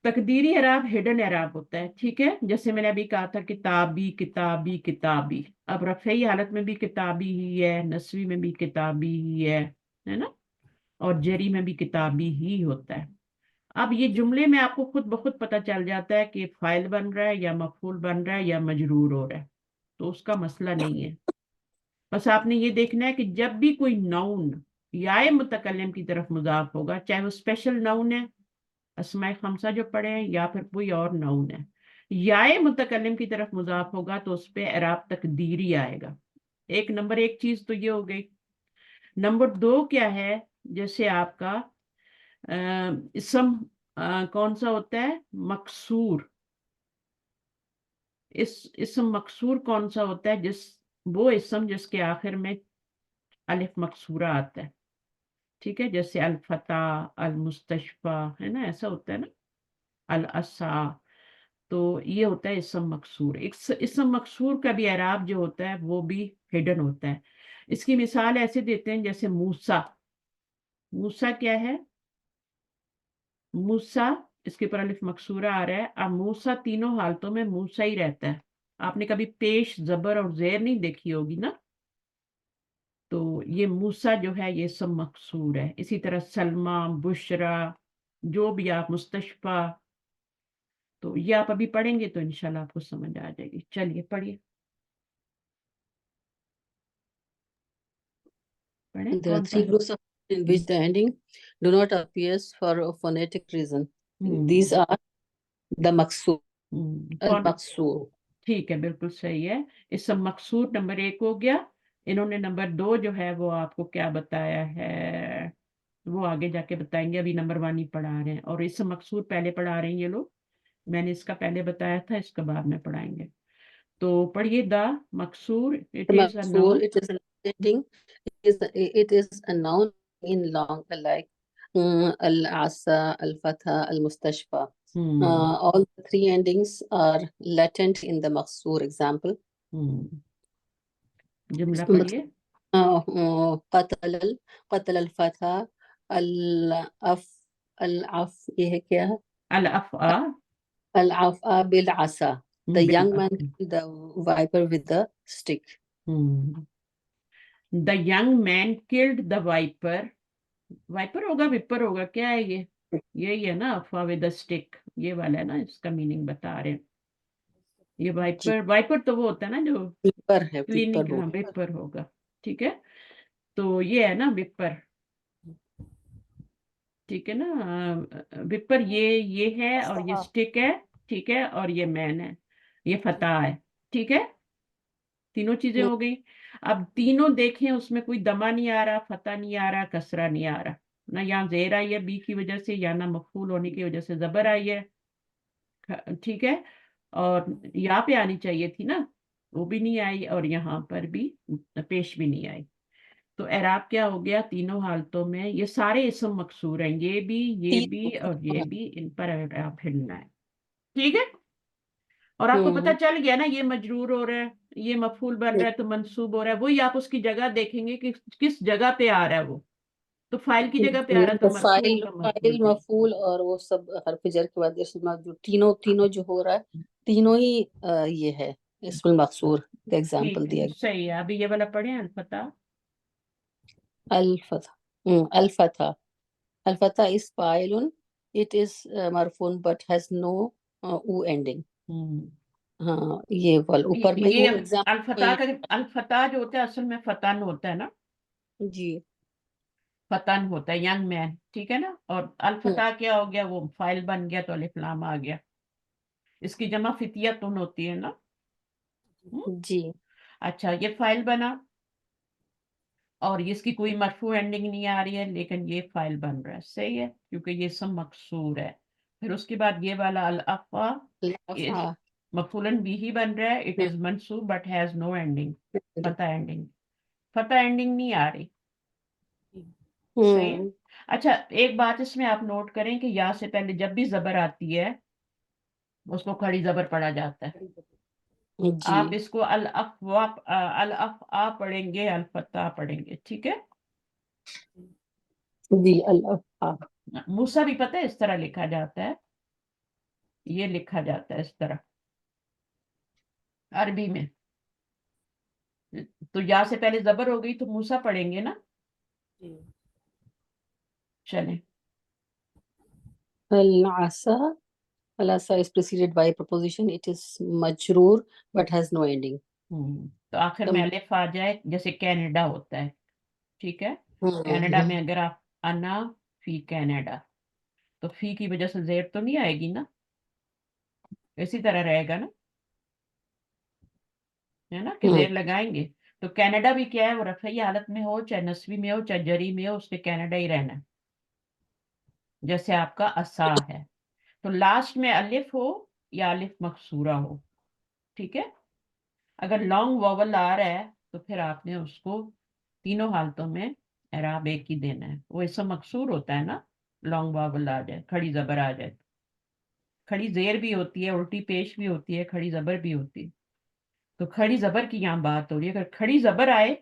تقدیری اعراب ہڈن اعراب ہوتا ہے. ٹھیک ہے، جیسے میں نے ابھی کہا تھا کتابی کتابی کتابی. اب رفعی حالت میں بھی کتابی ہی ہے، نسوی میں بھی کتابی ہی ہے نا، اور جری میں بھی کتابی ہی ہوتا ہے. اب یہ جملے میں آپ کو خود بخود پتہ چل جاتا ہے کہ فاعل بن رہا ہے یا مفعول بن رہا ہے یا مجرور ہو رہا ہے، تو اس کا مسئلہ نہیں ہے. بس آپ نے یہ دیکھنا ہے کہ جب بھی کوئی ناؤن یا متکلم کی طرف مضاف ہوگا، چاہے وہ اسپیشل ناؤن ہے اسماء خمسہ جو پڑھے ہیں یا پھر کوئی اور ناؤن ہے، یا متکلم کی طرف مضاف ہوگا تو اس پہ اعراب تقدیری آئے گا. एक नंबर एक चीज तो ये हो गई। नंबर 2 क्या है, जैसे आपका इसम कौन सा होता है, मकसूर। इसम मकसूर कौन सा होता है, वो इसम जिसके आखिर में अलिफ मकसूरा आता है, ठीक है, जैसे अल फता, अल मुस्तशफा, है ना, ऐसा होता है ना, अल असा। तो ये होता है इसम मकसूर। इसम मकसूर का भी एराब जो होता है वो भी हिडन होता है। इसकी मिसाल ऐसे देते हैं, जैसे मूसा। मूसा क्या है, मूसा, इसके ऊपर अलिफ मकसूरा आ रहा है। अब मूसा तीनों हालतों में मूसा ही रहता है। आपने कभी पेश, जबर और जेर नहीं देखी होगी ना, तो ये मूसा जो है ये सब मकसूर है। इसी तरह सलमा, बुशरा, जो भी आप, मुस्तशफा, तो ये आप अभी पढ़ेंगे तो इंशाल्लाह आपको समझ आ जाएगी। चलिए पढ़िए, पढ़ें, There are कौन सा? three groups of in which the ending do not appear for a phonetic reason. These are the maksur, कौन? al-maksur. ठीक है, बिल्कुल सही है। इस सब मकसूर नंबर 1 हो गया। इन्होंने नंबर 2 जो है वो आपको क्या बताया है, वो आगे जाके बताएंगे, अभी नंबर 1 ही पढ़ा रहे हैं। और इस मकसूर पहले पढ़ा रहे हैं ये लोग, मैंने इसका पहले बताया था, इसका बाद में पढ़ाएंगे। तो पढ़िए, द मकसूर, it The is a maksur, noun. it is an ending. It is a noun in long like al-asa, al-fatha, al-mustashfa. All the three endings are latent in the maksur. Example. जुमला इसमें पढ़िए। qatala qatala al-fatha al-af al-af ये है क्या है? अल अफ़ा, Al-afa bil-asa. The young man बिल killed the viper with the stick. The young man killed the viper. Viper होगा, विपर होगा, क्या है ये? यही है ना, अफवा विद द स्टिक, ये वाला है ना, इसका मीनिंग बता रहे हैं। ये जी, वाइपर, वाइपर तो वो होता है ना जो विपर है, क्लीनिंग, विपर हो हाँ, गया। विपर होगा, ठीक है। तो ये है ना विपर, ठीक है ना, विपर ये है, और ये स्टिक है, ठीक है, और ये मैन है, ये फतह है, ठीक है। तीनों चीजें हो गई। अब तीनों देखें, उसमें कोई दमा नहीं आ रहा, फतह नहीं आ रहा, कसरा नहीं आ रहा, ना यहाँ जेर आई है बी की वजह से, या ना मफूल होने की वजह से जबर आई है, ठीक है। और यहाँ पे आनी चाहिए थी ना, वो भी नहीं आई, और यहाँ पर भी पेश भी नहीं आई। तो एराब क्या हो गया, तीनों हालतों में ये सारे इसम मकसूर हैं, ये भी और ये भी, इन पर एराब हिलना है, ठीक है। और आपको पता चल गया ना, ये मजरूर हो रहा है, ये मफूल बन रहा है, तो मंसूब हो रहा है, वही आप उसकी जगह देखेंगे कि किस जगह पे आ रहा है वो। तो फाइल की जगह पे आ रहा है तो तो मरफू फाइल होगा, फाइल मफूल। मफूल और वो सब हरफ जर के बाद इसमें जो तीनों तीनों जो हो रहा है, तीनों ही ये है इसमें मकसूर का एग्जांपल ठीक दिया है, सही है। अभी ये वाला पढ़े, अलफता। गया। अल-फतह अल-फतह इज फाइलुन, इट इज मरफून बट हैज नो ऊ एंडिंग। हाँ, ये वाला ऊपर में ये वो एग्जांपल अलफता का, अलफता जो होता है असल में फतन होता है ना, जी। फतन होता है, यंग मैन, ठीक है ना। और अलफता क्या हो गया, वो फाइल बन गया, तो अलिफ लाम आ गया। इसकी जमा फितियतुन होती है ना। हम्म? जी। अच्छा, ये फाइल बना, और इसकी कोई मरफू एंडिंग नहीं आ रही है, लेकिन ये फाइल बन रहा है, सही है, क्योंकि ये सब मकसूर है। फिर उसके बाद ये वाला अल अफ़ा, इस अल-अफ़ा। मफूलन भी ही बन रहा है, इट इज मंसूब बट हैज नो एंडिंग, फतह एंडिंग, फतह एंडिंग नहीं आ रही, सही है। अच्छा, एक बात इसमें आप नोट करें कि या से पहले जब भी जबर आती है उसको खड़ी जबर पढ़ा जाता है। जी आप इसको अल अफ़वा, अल अफ़आ पढ़ेंगे, अल फतह पढ़ेंगे, ठीक है। जी। अल-अफ़ा। मूसा भी पता है इस तरह लिखा जाता है, ये लिखा जाता है इस तरह अरबी में। तो या से पहले जबर हो गई तो मूसा पढ़ेंगे ना। चलें। Al-asa. Al-asa is preceded by a preposition. It is majroor but has no ending. तो आखिर में The अलिफ आ जाए, जैसे कनाडा होता है, ठीक है। कनाडा में अगर आप अना फी कनाडा, तो फी की वजह से जेर तो नहीं आएगी ना, इसी तरह रहेगा ना, है ना, कि जेर लगाएंगे। تو کینیڈا بھی کیا ہے، وہ رفعی حالت میں ہو چاہے نسبی میں ہو چاہے جری میں ہو، اس کے کینیڈا ہی رہنا ہے، جیسے آپ کا اسا ہے، تو لاسٹ میں الف ہو یا الف مکسورہ ہو، ٹھیک ہے. اگر لانگ واول آ رہا ہے تو پھر آپ نے اس کو تینوں حالتوں میں اعراب ایک ہی دینا ہے. وہ اسم مکسور ہوتا ہے نا، لانگ واول آ جائے، کھڑی زبر آ جائے، کھڑی زیر بھی ہوتی ہے، الٹی پیش بھی ہوتی ہے، کھڑی زبر بھی ہوتی ہے. تو کھڑی زبر کی یہاں بات ہو رہی ہے. اگر کھڑی زبر آئے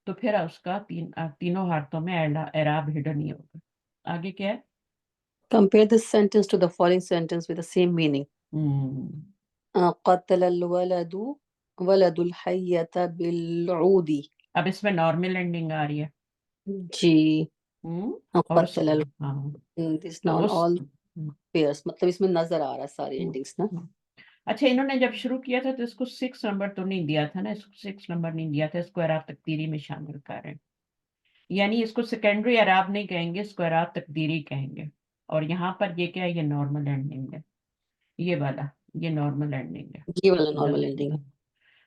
تو پھر اس کا تینوں حالتوں میں اعراب ہڈن ہی ہوگا. آگے کیا ہے؟ Compare this sentence to the following sentence with the same meaning. قتل الولد ولد الحية بالعود. اب اس میں نارمل اینڈنگ آ رہی ہے. جی. اور اس قتل ہاں this تو noun اس all pairs، مطلب اس میں نظر آ رہا ہے سارے endings نا. اچھا، انہوں نے جب شروع کیا تھا تو اس کو 6 نمبر تو نہیں دیا تھا نا، اس کو 6 نمبر نہیں دیا تھا، اس کو اعراب تقدیری میں شامل کر رہے ہیں. یعنی اس کو سیکنڈری اعراب نہیں کہیں گے، اس کو اعراب تقدیری کہیں گے. اور یہاں پر یہ کیا ہے، یہ نارمل اینڈنگ ہے، یہ والا، یہ نارمل اینڈنگ ہے. یہ والا نارمل اینڈنگ ہے.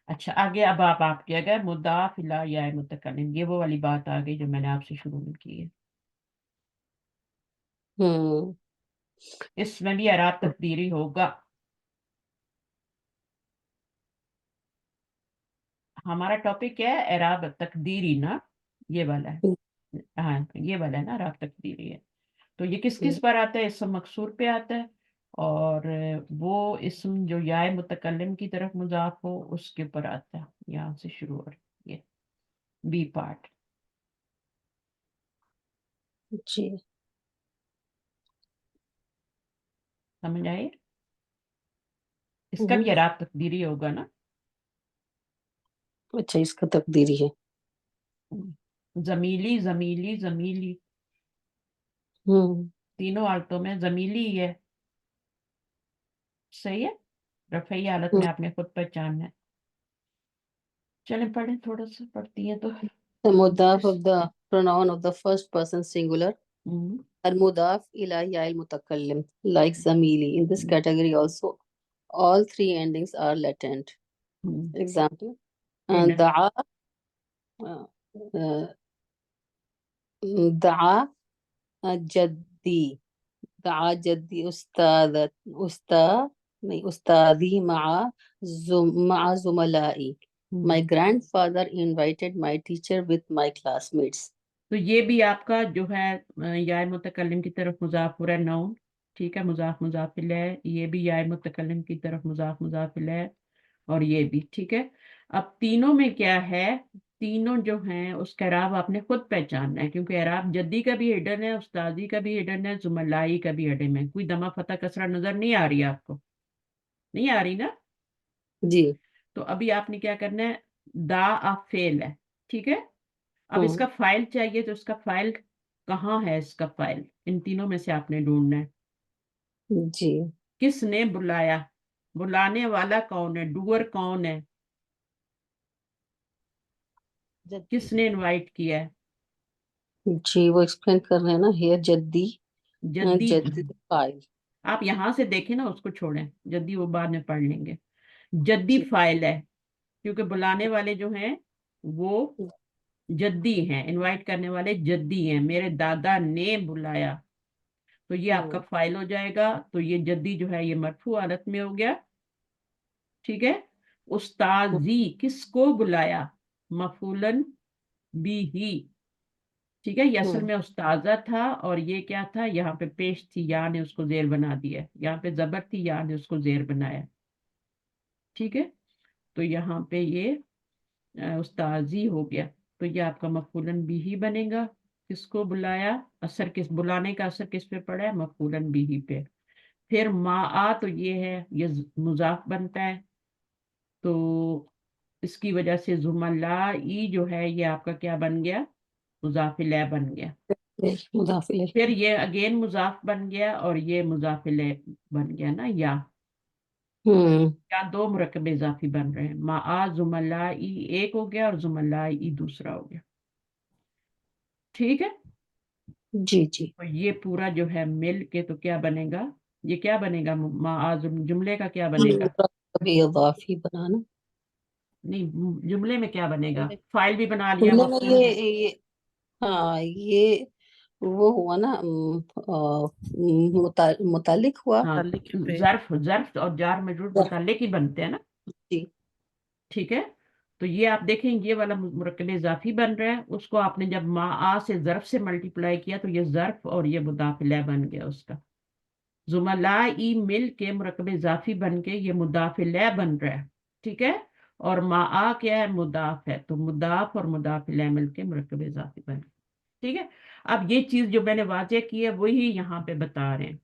اچھا آگے اب آپ کیا گئے مضاف الی یا متکلم، یہ وہ والی بات آ گئی جو میں نے آپ سے شروع میں کی ہے. اس میں بھی اعراب تقدیری ہوگا. ہمارا ٹاپک کیا ہے؟ اعراب تقدیری نا، یہ والا ہے. ہاں یہ والا ہے نا، اعراب تقدیری ہے. تو یہ کس کس پر آتا ہے؟ اسم مکسور پہ آتا ہے، اور وہ اسم جو یا متکلم کی طرف مضاف ہو اس کے اوپر آتا ہے. یہاں سے شروع ہو رہی ہے بی پارٹ. جی سمجھ آئے؟ اس کا بھی اعراب تقدیری ہوگا نا. اچھا اس کا تقدیری ہے. زمیلی زمیلی زمیلی، تینوں حالتوں میں زمیلی ہی ہے. صحیح ہے، رفعی حالت میں آپ نے خود پہچاننا ہے. چلیں پڑھیں، تھوڑا سا پڑھتی ہیں تو. The mudaf of the pronoun of the first person singular. Al-mudaf ila ya al-mutakallim, like zamili. In this category also, all three endings are latent. Example, da'a, da'a jaddi, da'a jaddi ustadi ma'a zumalai. My grandfather invited my teacher with my classmates. تو یہ بھی آپ کا جو ہے یا متکلم کی طرف مضاف ہو رہا ہے نون، ٹھیک ہے، مضاف مضاف الیہ. یہ بھی یا متکلم کی طرف مضاف مضاف الیہ، اور یہ بھی ٹھیک ہے. اب تینوں میں کیا ہے، تینوں جو ہیں اس کا اعراب آپ نے خود پہچاننا ہے، کیونکہ اعراب جدی کا بھی ہڈن ہے، استادی کا بھی ہڈن ہے، زملائی کا بھی ہڈن ہے. کوئی دمہ فتح کسرہ نظر نہیں آ رہی آپ کو؟ نہیں آ رہی نا. جی. تو ابھی آپ نے کیا کرنا ہے، دا آپ فعل ہے، ٹھیک ہے. اب اس کا فائل چاہیے، تو اس کا فائل کہاں ہے؟ اس کا فائل ان تینوں میں سے آپ نے ڈھونڈنا ہے. جی. کس نے بلایا، بلانے والا کون ہے، ڈوور کون ہے، کس نے انوائٹ کیا ہے. جی وہ ایکسپلین کر رہے ہیں نا، ہیئر جدی جدی فائل. آپ یہاں سے دیکھیں نا، اس کو چھوڑیں، جدی وہ بعد میں پڑھ لیں گے. جدی جی. فائل ہے، کیونکہ بلانے والے جو ہیں وہ جدی ہیں، انوائٹ کرنے والے جدی ہیں. میرے دادا نے بلایا، تو یہ آپ کا فائل ہو جائے گا. تو یہ جدی جو ہے یہ مرفوع حالت میں ہو گیا، ٹھیک ہے. استاذی کس کو بلایا، مفعولن بھی ہی، ٹھیک ہے. یہ اصل میں استاذہ تھا، اور یہ کیا تھا، یہاں پہ پیش تھی، یا نے اس کو زیر بنا دیا. یہاں پہ زبر تھی، یا نے اس کو زیر بنایا، ٹھیک ہے. تو یہاں پہ یہ استاذی ہو گیا. تو یہ آپ کا مفعولن بھی ہی بنے گا. کس کو بلایا، اثر کس، بلانے کا اثر کس پہ پڑا ہے، مفعولن بھی ہی پہ. پھر ما تو یہ ہے، یہ مضاف بنتا ہے، تو اس کی وجہ سے زملائی جو ہے یہ آپ کا کیا بن گیا، مضاف الیہ بن گیا. مضاف الیہ. پھر یہ اگین مضاف بن گیا، اور یہ مضاف الیہ بن گیا نا. یا دو مرکب اضافی بن رہے ہیں، ما زملائی ایک ہو گیا، اور زملائی دوسرا ہو گیا، ٹھیک ہے. جی. جی. اور یہ پورا جو ہے مل کے تو کیا بنے گا، یہ کیا بنے گا، جملے کا کیا بنے گا، کبھی اضافی بنانا. नहीं, जुमले में क्या बनेगा? जुमले- फाइल भी बना लिया, जुमले में मफूल भी। ये हाँ ये वो हुआ ना मुतालिक हुआ। हाँ, मुतालिक पे ज़र्फ और जार मजरूर ज़र्फ, मुतल्लिक ही बनते हैं ना। जी। ठीक है, तो ये आप देखें, ये वाला मुरक्कब इजाफी बन रहा है, उसको आपने जब आ से ज़र्फ से मल्टीप्लाई किया तो ये ज़र्फ और ये मुदाफ इलैह बन गया उसका। जुमलाई मिल के मुरक्कब इजाफी बन के ये मुदाफ इलैह बन रहा है। ठीक है, और मा क्या है? मुदाफ है, तो मुदाफ और मुदाफ इलैह मिल के मुरक्कब इजाफी बन गया। ठीक है, अब ये चीज जो मैंने वाज़ेह की है वही यहाँ पे बता रहे हैं।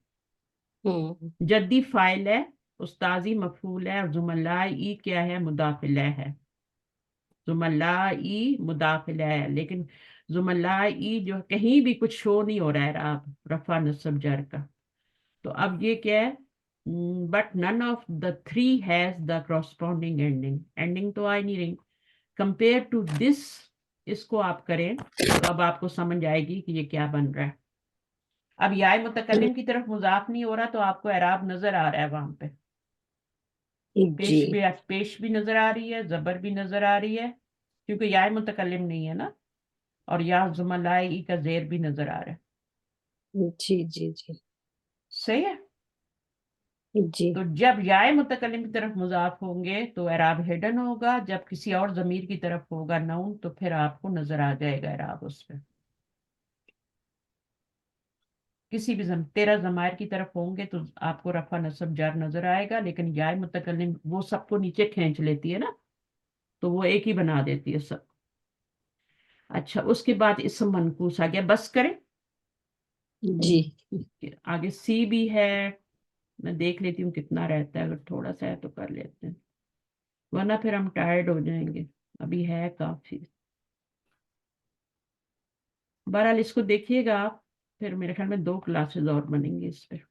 हम्म जद्दी फाइल है, उस्ताजी मफूल है, और जुमलाई क्या है? मुदाफ इलैह है। जुमलाई मुदाफ इलैह है, लेकिन जुमलाई जो कहीं भी कुछ शो नहीं हो रहा है आप रफा नस्ब जर का। तो अब ये क्या है? But none of the three has the corresponding ending. Ending तो आ ही नहीं रही। कंपेयर टू दिस, इसको आप करें तो अब आपको समझ आएगी कि ये क्या बन रहा है। अब याय मुतकल्लिम की तरफ मुजाफ नहीं हो रहा, तो आपको एराब नजर आ रहा है वहां पे। जी पेश भी नजर आ रही है, जबर भी नजर आ रही है, क्योंकि याय मुतकल्लिम नहीं है ना। और या जुमलाई का जेर भी नजर आ रहा है। जी जी जी सही है। जी तो जब याय मुतकल्लिम की तरफ मुजाफ होंगे तो एराब हिडन होगा, जब किसी और जमीर की तरफ होगा नाउन तो फिर आपको नजर आ जाएगा एराब उस पे। किसी भी तेरह जमायर की तरफ होंगे तो आपको रफा नसब जार नजर आएगा, लेकिन याय मुतकल्लिम वो सबको नीचे खींच लेती है ना, तो वो एक ही बना देती है सब। अच्छा, उसके बाद इसम मनकूस आ गया, बस करें। जी आगे सी भी है, मैं देख लेती हूँ कितना रहता है, अगर थोड़ा सा है तो कर लेते हैं, वरना फिर हम टायर्ड हो जाएंगे। अभी है काफी। बहरहाल इसको देखिएगा आप, फिर मेरे ख्याल में 2 क्लासेस और बनेंगे इस पे।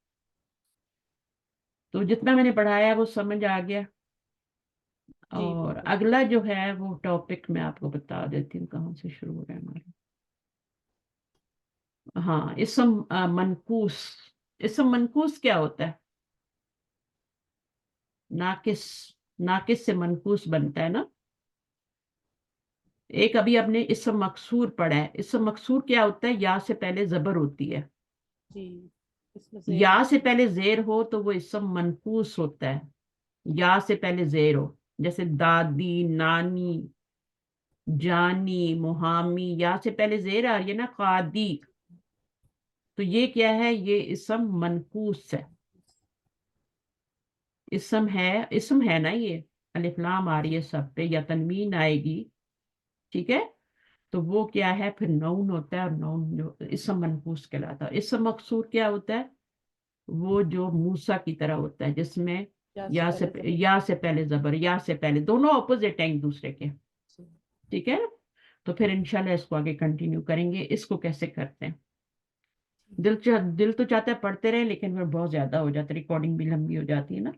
तो जितना मैंने पढ़ाया वो समझ आ गया। जी और बिल्कुल। अगला जो है वो टॉपिक मैं आपको बता देती हूँ कहाँ से शुरू हो रहा है हमारा। हाँ, इसम मनकूस। इसम मनकूस क्या होता है? नाकिस। नाकिस से मनकूस बनता है ना। एक अभी आपने इसम मकसूर पढ़ा है। इसम मकसूर क्या होता है? या से पहले जबर होती है। जी इसमें जेर या से होती है। पहले जेर हो तो वो इसम मनकूस होता है। या से पहले जेर हो, जैसे दादी, नानी, जानी, मुहामी, या से पहले जेर आ रही है ना, कादी। तो ये क्या है? ये इसम मनकूस है। इसम है ना ये। अलिफ लाम आ रही है सब पे, या तनवीन आएगी। ठीक है, तो वो क्या है? फिर नौन होता है, और नौन जो इसम मनकूस कहलाता है। इसम मकसूर क्या होता है? वो जो मूसा की तरह होता है, जिसमें या से पहले जबर। या से पहले जबर, या से पहले, दोनों ऑपोजिट हैं एक दूसरे के। ठीक है, तो फिर इंशाल्लाह इसको आगे कंटिन्यू करेंगे। इसको कैसे करते हैं? दिल तो चाहता है पढ़ते रहे, लेकिन फिर बहुत ज्यादा हो जाता है, रिकॉर्डिंग भी लंबी हो जाती है ना।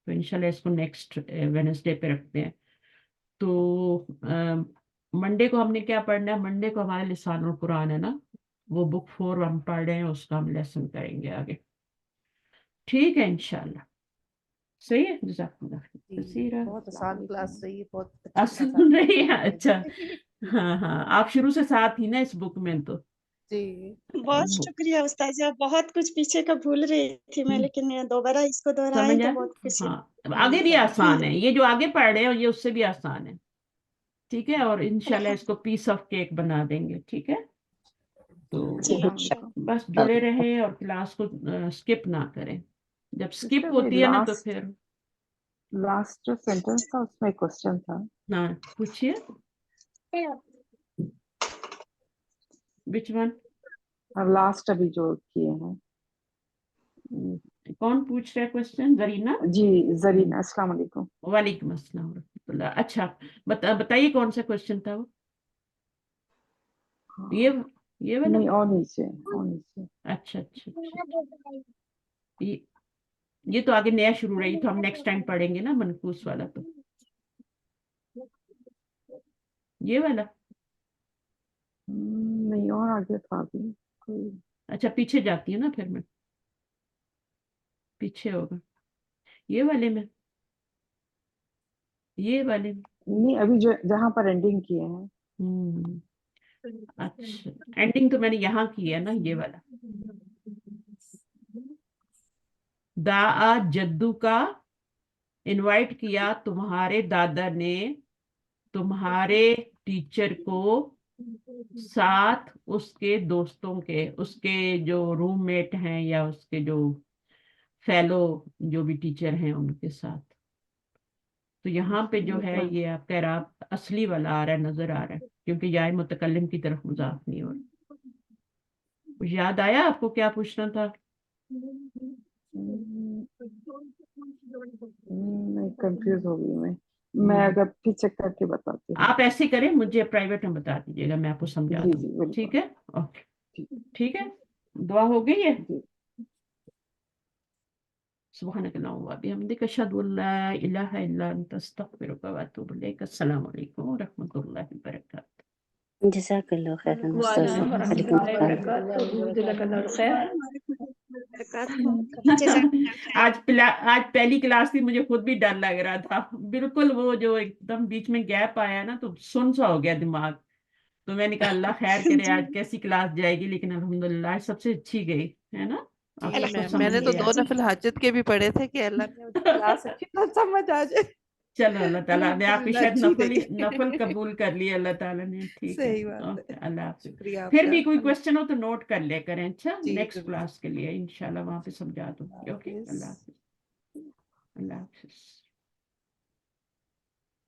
तो इंशाल्लाह इसको नेक्स्ट वेडनेसडे पे रखते हैं। तो मंडे को हमने क्या पढ़ना है? मंडे को हमारे लिसानुल कुरान है ना, वो बुक 4 हम पढ़ रहे हैं, उसका हम लेसन करेंगे आगे। ठीक है इंशाल्लाह। सही है, जज़ाकल्लाह जी कसीरा। बहुत आसान क्लास रही, बहुत अच्छी आप क्लास सुन आपने रही की है? अच्छा। है। हाँ हाँ, आप शुरू से साथ ही ना इस बुक में तो। जी बहुत वो- शुक्रिया उस्ताजा, बहुत कुछ पीछे का भूल रही थी मैं, लेकिन ये दोबारा इसको दोहराए समझ तो आया। बहुत कुछ हाँ, अब आगे भी इंशाल्लाह। आसान है, ये जो आगे पढ़ रहे हो ये उससे भी आसान है। ठीक है, और इंशाल्लाह इसको अल्हम्दुलिल्लाह। पीस ऑफ केक बना देंगे। ठीक है, जी तो इंशाल्लाह। बस जुड़े रहे और क्लास को स्किप ना करें। जब स्किप सिस्टर में होती है ना तो लास्ट फिर। लास्ट जो सेंटेंस था उसमें क्वेश्चन था। हाँ, पूछिए। Which one? लास्ट अभी जो किए हैं। कौन पूछ रहा है क्वेश्चन? जरीना। जी जरीना, अस्सलाम वालेकुम। वालेकुम अस्सलाम रहमतुल्लाह। अच्छा, बताइए कौन सा क्वेश्चन था वो? ये हाँ, ये वाला? नहीं और नीचे, और नीचे। अच्छा अच्छा अच्छा। ये ये तो आगे नया शुरू रही, तो हम नेक्स्ट टाइम पढ़ेंगे ना मनकूस वाला तो। ये वाला? नहीं और आगे था अभी कोई। अच्छा, पीछे जाती है ना फिर मैं। पीछे होगा ये वाले में, ये वाले में। नहीं, अभी जो जहाँ पर एंडिंग किए हैं, अच्छा, एंडिंग तो मैंने यहाँ की है ना, ये वाला। दाआ जद्दू का इनवाइट किया तुम्हारे दादा ने तुम्हारे टीचर को साथ उसके दोस्तों के, उसके जो रूममेट हैं या उसके जो फेलो जो भी टीचर हैं उनके साथ। तो यहाँ पे जो है ये आपका एराब असली वाला आ रहा है, नजर आ रहा है, क्योंकि याय मुतकल्लिम की तरफ मुजाफ नहीं हो रहा। कुछ याद आया आपको, क्या पूछना था? नहीं, कंफ्यूज हो गई मैं अगर फिर चेक करके बताती हूँ। आप ऐसे करें, मुझे प्राइवेट में बता दीजिएगा, मैं आपको समझा जी दूँ। जी बिल्कुल। ठीक है, ओके, ठीक। ठीक है। दुआ हो गई है। जी। सुब्हानक अल्लाहुम्मा व बिहम्दिक अशहदु अल्ला इलाहा इल्ला अंत अस्तगफिरुका व अतूबु इलैक। अस्सलामु अलैकुम व रहमतुल्लाहि व बरकातहू। जज़ाकल्लाह खैरन वालेकुम मुस्तफ़ा, वालेकुम रहमतुल्लाहि व अस्सलाम। बरकातुहू, जज़ाकल्लाह खैर। आज पहली क्लास थी, मुझे खुद भी डर लग रहा था बिल्कुल। वो जो एकदम बीच में गैप आया ना, तो सुन सा हो गया दिमाग। तो मैंने कहा अल्लाह खैर करे, आज कैसी क्लास जाएगी, लेकिन अल्हम्दुलिल्लाह आज सबसे अच्छी गई, है ना। जी आप सबको मैम, समझ मैंने तो गया। 2 नफिल हजत के भी पढ़े थे कि अल्लाह ने क्लास अच्छी तरह समझ आ जाए। चलो, अल्लाह ताला ने आपकी अल्हम्दुलिल्लाह शायद अच्छी नफल नहीं। कबूल कर लिया अल्लाह ताला ने। ठीक है, सही बात ओके, है। अल्लाह हाफिज। शुक्रिया फिर आपका। भी कोई क्वेश्चन हो तो नोट कर ले करें, अच्छा, जी नेक्स्ट जरूर। क्लास के लिए इंशाल्लाह वहां पे समझा दूंगी। ओके, हाफिज। अल्लाह हाफिज, अल्लाह हाफिज।